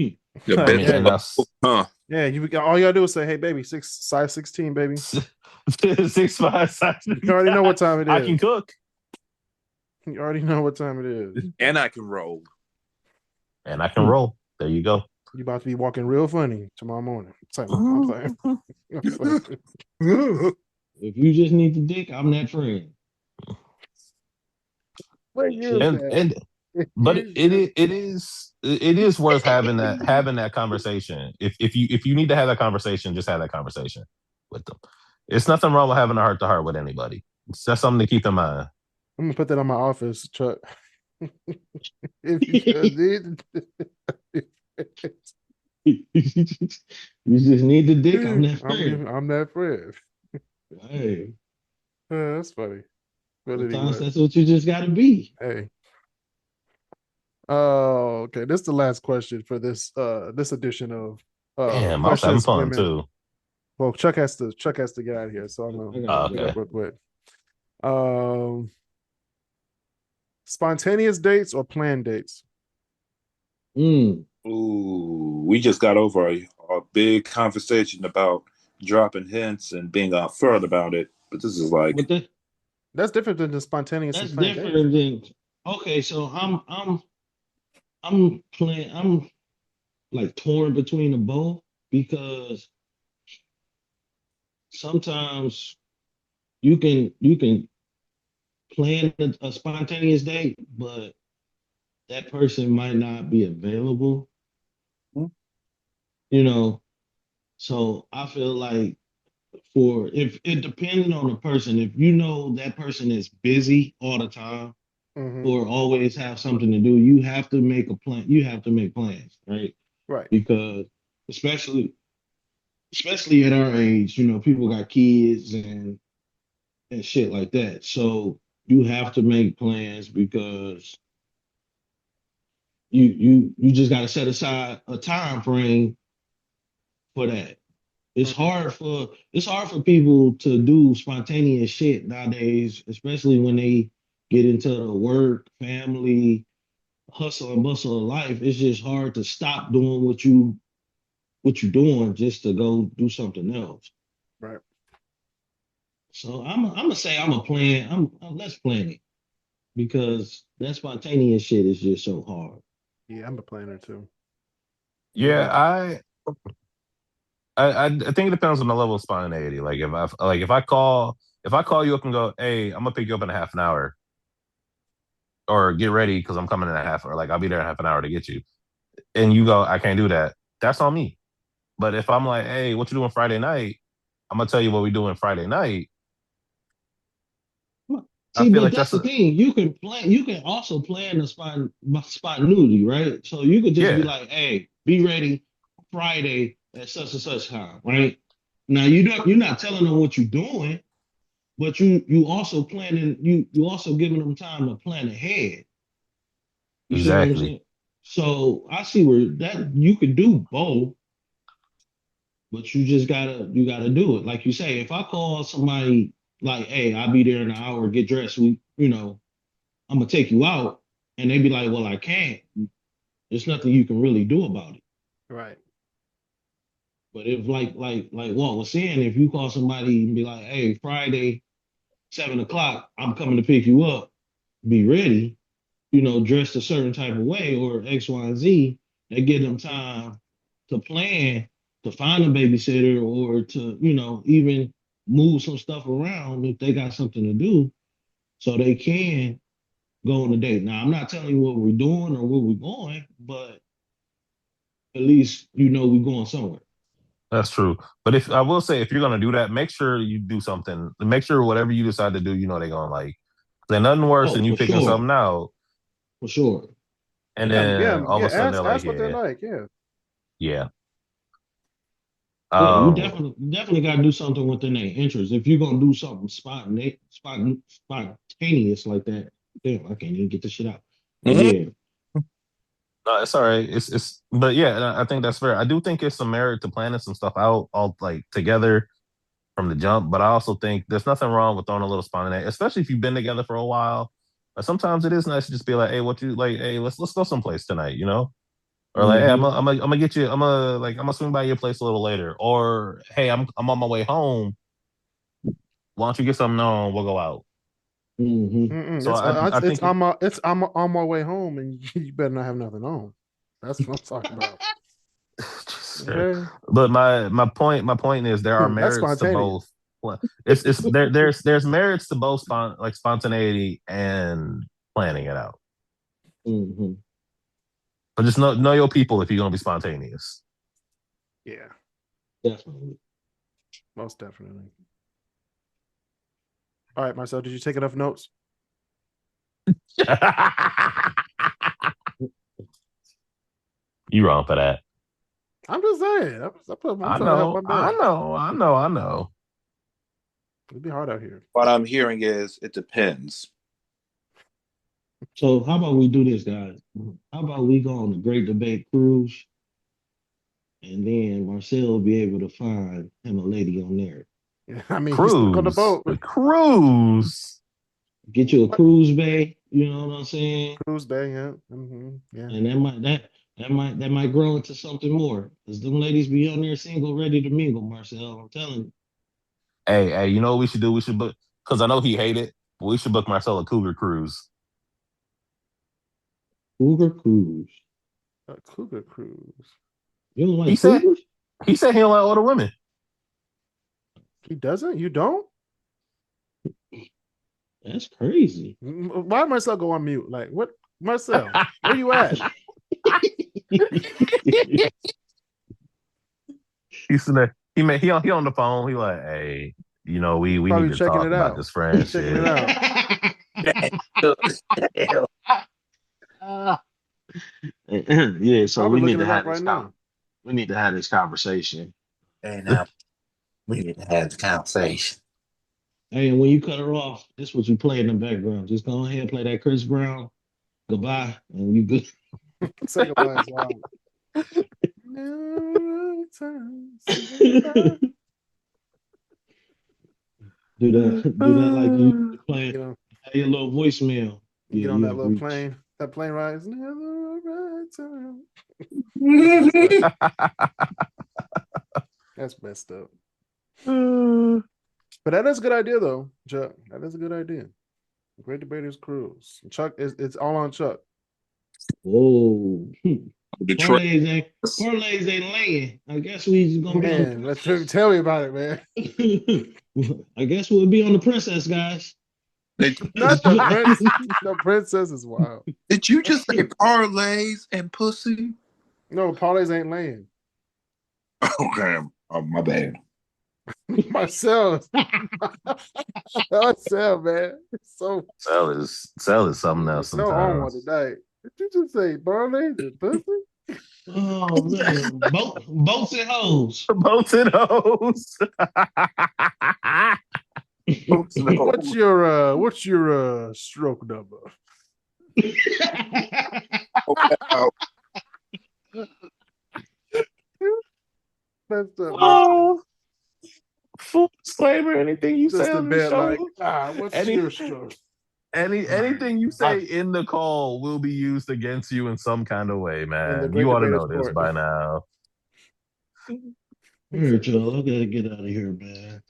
C: The
A: I
B: Like,
A: mean,
C: best
B: hey,
A: and that's
C: huh?
B: yeah, all you gotta do is say, "Hey, baby, size 16, baby."
A: 6'5"
B: You already know what time it
A: I can
B: is.
A: cook
B: You already know what time it is.
C: And I can roll.
A: and I can roll. There you go.
B: You about to be walking real funny tomorrow morning. I'm playing. I'm playing.
E: If you just need the dick, I'm that friend.
B: What year is
A: And
B: that?
A: and but
B: Use your
A: it is worth having that conversation. If you need to have that conversation, just have that conversation with them. It's nothing wrong with having a heart to heart with anybody. That's something to keep in mind.
B: I'm gonna put that on my office, Chuck. If you just need
E: You just need the dick, I'm that friend.
B: I'm that friend.
E: Hey,
B: That's funny. But
E: sometimes
B: anyway,
E: that's what you just gotta be.
B: hey. Oh, okay. This is the last question for this edition of
A: Damn, I was having
B: questions
A: fun
B: women.
A: too.
B: Well, Chuck has to get out of here, so I'm gonna
E: I gotta
A: Oh,
B: wrap it
A: okay.
B: up real quick. Um, spontaneous dates or planned dates?
E: Mm.
C: Ooh, we just got over a big conversation about dropping hints and being unfurled about it. But this is like,
E: But
B: That's different than the spontaneous and
E: that's
B: planned dates.
E: different than okay. So I'm playing. I'm like torn between the both because sometimes you can plan a spontaneous date, but that person might not be available.
C: Hmm.
E: You know, so I feel like for if it depending on the person, if you know that person is busy all the time
B: Mm-hmm.
E: or always have something to do, you have to make a plan. You have to make plans, right?
B: Right.
E: Because especially especially at our age, people got kids and shit like that. So you have to make plans because you just got to set aside a time frame for that. It's hard for people to do spontaneous shit nowadays, especially when they get into the work, family, hustle and bustle of life. It's just hard to stop doing what you're doing just to go do something else.
B: Right.
E: So I'm gonna say I'm a plan. I'm less planning because that spontaneous shit is just so hard.
B: Yeah, I'm a planner too.
A: Yeah, I think it depends on the level of spontaneity. Like if I call you up and go, hey, I'm gonna pick you up in a half an hour, or get ready because I'm coming in a half, or like I'll be there in half an hour to get you, and you go, I can't do that. That's on me. But if I'm like, hey, what you doing Friday night? I'm gonna tell you what we doing Friday night. I
E: See,
A: feel
E: but
A: like
E: that's
A: that's
E: the
A: a
E: thing. You can plan. You can also plan the spontaneity, right? So you could just be
A: yeah,
E: like, "Hey, be ready Friday at such and such time," right? Now you don't. You're not telling them what you're doing, but you also planning. You also giving them time to plan ahead. You see what I'm
A: exactly.
E: saying? So I see where that you could do both, but you gotta do it. Like you say, if I call somebody like, "Hey, I'll be there in an hour. Get dressed." I'm gonna take you out, and they be like, "Well, I can't." There's nothing you can really do about it.
B: Right.
E: But if like Walt was saying, if you call somebody and be like, "Hey, Friday, 7 o'clock, I'm coming to pick you up. Be ready." Dressed a certain type of way or X, Y, and Z. They give them time to plan to find a babysitter or to even move some stuff around if they got something to do, so they can go on a date. Now, I'm not telling you what we're doing or where we're going, but at least we're going somewhere.
A: That's true. But if I will say, if you're gonna do that, make sure you do something. Make sure whatever you decide to do, they're gonna like. There's nothing worse
E: Oh,
A: than you
E: for
A: picking
E: sure,
A: something out
E: for sure.
A: and
B: Yeah,
A: then
B: yeah,
A: all of
B: yeah.
A: a sudden they're like,
B: Ask what they
A: yeah,
B: like. Yeah.
A: yeah.
E: Yeah, you
A: Um,
E: definitely got to do something within their interest. If you're gonna do something spontaneous like that, damn, I can't even get this shit out. But
C: mhm.
E: yeah,
A: no, it's all right. But yeah, and I think that's fair. I do think it's some merit to planning some stuff out all like together from the jump. But I also think there's nothing wrong with throwing a little spontaneity, especially if you've been together for a while. Sometimes it is nice to just be like, hey, what you like? Hey, let's go someplace tonight. Or like, hey,
E: hmm
A: I'm gonna get you. I'm gonna swing by your place a little later. Or hey, I'm on my way home. Why don't you get something on? We'll go out.
E: hmm
B: Mm-mm.
A: So I think it,
B: I'm on my way home, and you better not have nothing on. That's what I'm talking about. Okay.
A: but my point is there are
B: That's
A: merits to
B: spontaneous.
A: both. Well, there's merits to both spontaneity and planning it out.
E: hmm
A: But just know your people if you're gonna be spontaneous.
B: Yeah,
E: definitely.
B: most definitely. All right, Marcel, did you take enough notes?
A: You wrong for that.
B: I'm just saying. I'm
A: I
B: trying to help
A: know,
B: my
A: I
B: man.
A: know, I know, I know.
B: It'd be hard out here.
C: What I'm hearing is it depends.
E: So how about we do this, guys? How about we go on the Great Debate cruise, and then Marcel will be able to find him a lady on there.
B: Yeah, I mean, he's stuck on the
A: Cruise,
B: boat.
A: the cruise.
E: Get you a
B: What?
E: cruise bay. You know what I'm saying?
B: Cruise Bay, yeah. Mm-hmm. Yeah.
E: And that That might grow into something more. Because them ladies be on there single, ready to mingle, Marcel. I'm telling you.
A: Hey, you know what we should do? We should book because I know he hated, but we should book Marcel a cougar cruise.
E: Cougar cruise.
B: A cougar cruise.
E: You don't
A: He
E: like
A: said
E: cougars?
A: he said he don't like older women.
B: He doesn't? You don't?
E: That's crazy.
B: Why did Marcel go on mute? Like, what? Marcel, where you at?
A: He's there. He on the phone. He like, hey, you know, we
B: Probably
A: need to
B: checking
A: talk
B: it
A: about
B: out.
A: this
B: Checking it
A: friendship.
B: out.
E: Yeah, so
B: Probably
E: we need
B: looking
E: to
B: it
E: have
B: up
E: this
B: right now.
E: we need to have this conversation.
C: And now we need to have the conversation.
E: Hey, and when you cut her off, this what you play in the background. Just go ahead and play that Chris Brown. Goodbye, and you good.
B: Say goodbye as well. No time,
E: Do that like you playing.
B: you know,
E: Hey, a little voicemail. Yeah,
B: get on
E: you
B: that
E: have
B: little
E: reached.
B: plane. That plane ride is never the right time. That's messed up. But that is a good idea, though, Chuck. That is a good idea. Great Debaterz cruise. Chuck it's all on Chuck.
E: Whoa.
C: Detroit.
E: Parlays ain't laying. I guess we just gonna be
B: Man, let's tell me about it, man.
E: I guess we'll be on the princess, guys.
B: Not the prince. The princess is wild.
C: Did you just say parlays and pussy?
B: No, parlays ain't laying.
C: Okay, oh, my bad.
B: Marcel, Marcel, man. So
A: Cell is something else
B: so on one
A: sometimes.
B: tonight. Did you just say parlays and pussy?
E: Oh man, boats and hoes.
A: Boats and hoes.
B: What's your stroke number?
C: Oh,
B: That's
A: Oh, full disclaimer, anything you
B: just
A: say
B: a
A: on this
B: bit
A: show,
B: like, what's
A: any
B: your stroke?
A: anything you say in the call will be used against you in some kind of way,
B: In the
A: man.
B: Great
A: You ought to
B: Debaterz
A: know this
B: court.
A: by now.
E: All right, y'all. I gotta get out of here, man.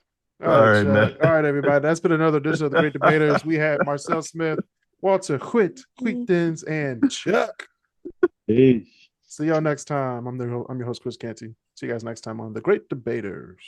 B: All
A: All
B: right,
A: right, man.
B: Chuck. All right, everybody. That's been another edition of the Great Debaters. We had Marcel Smith, Walter Quittens, and Chuck.
E: Peace.
B: See y'all next time. I'm your host, Chris Canty. See you guys next time on the Great Debaters.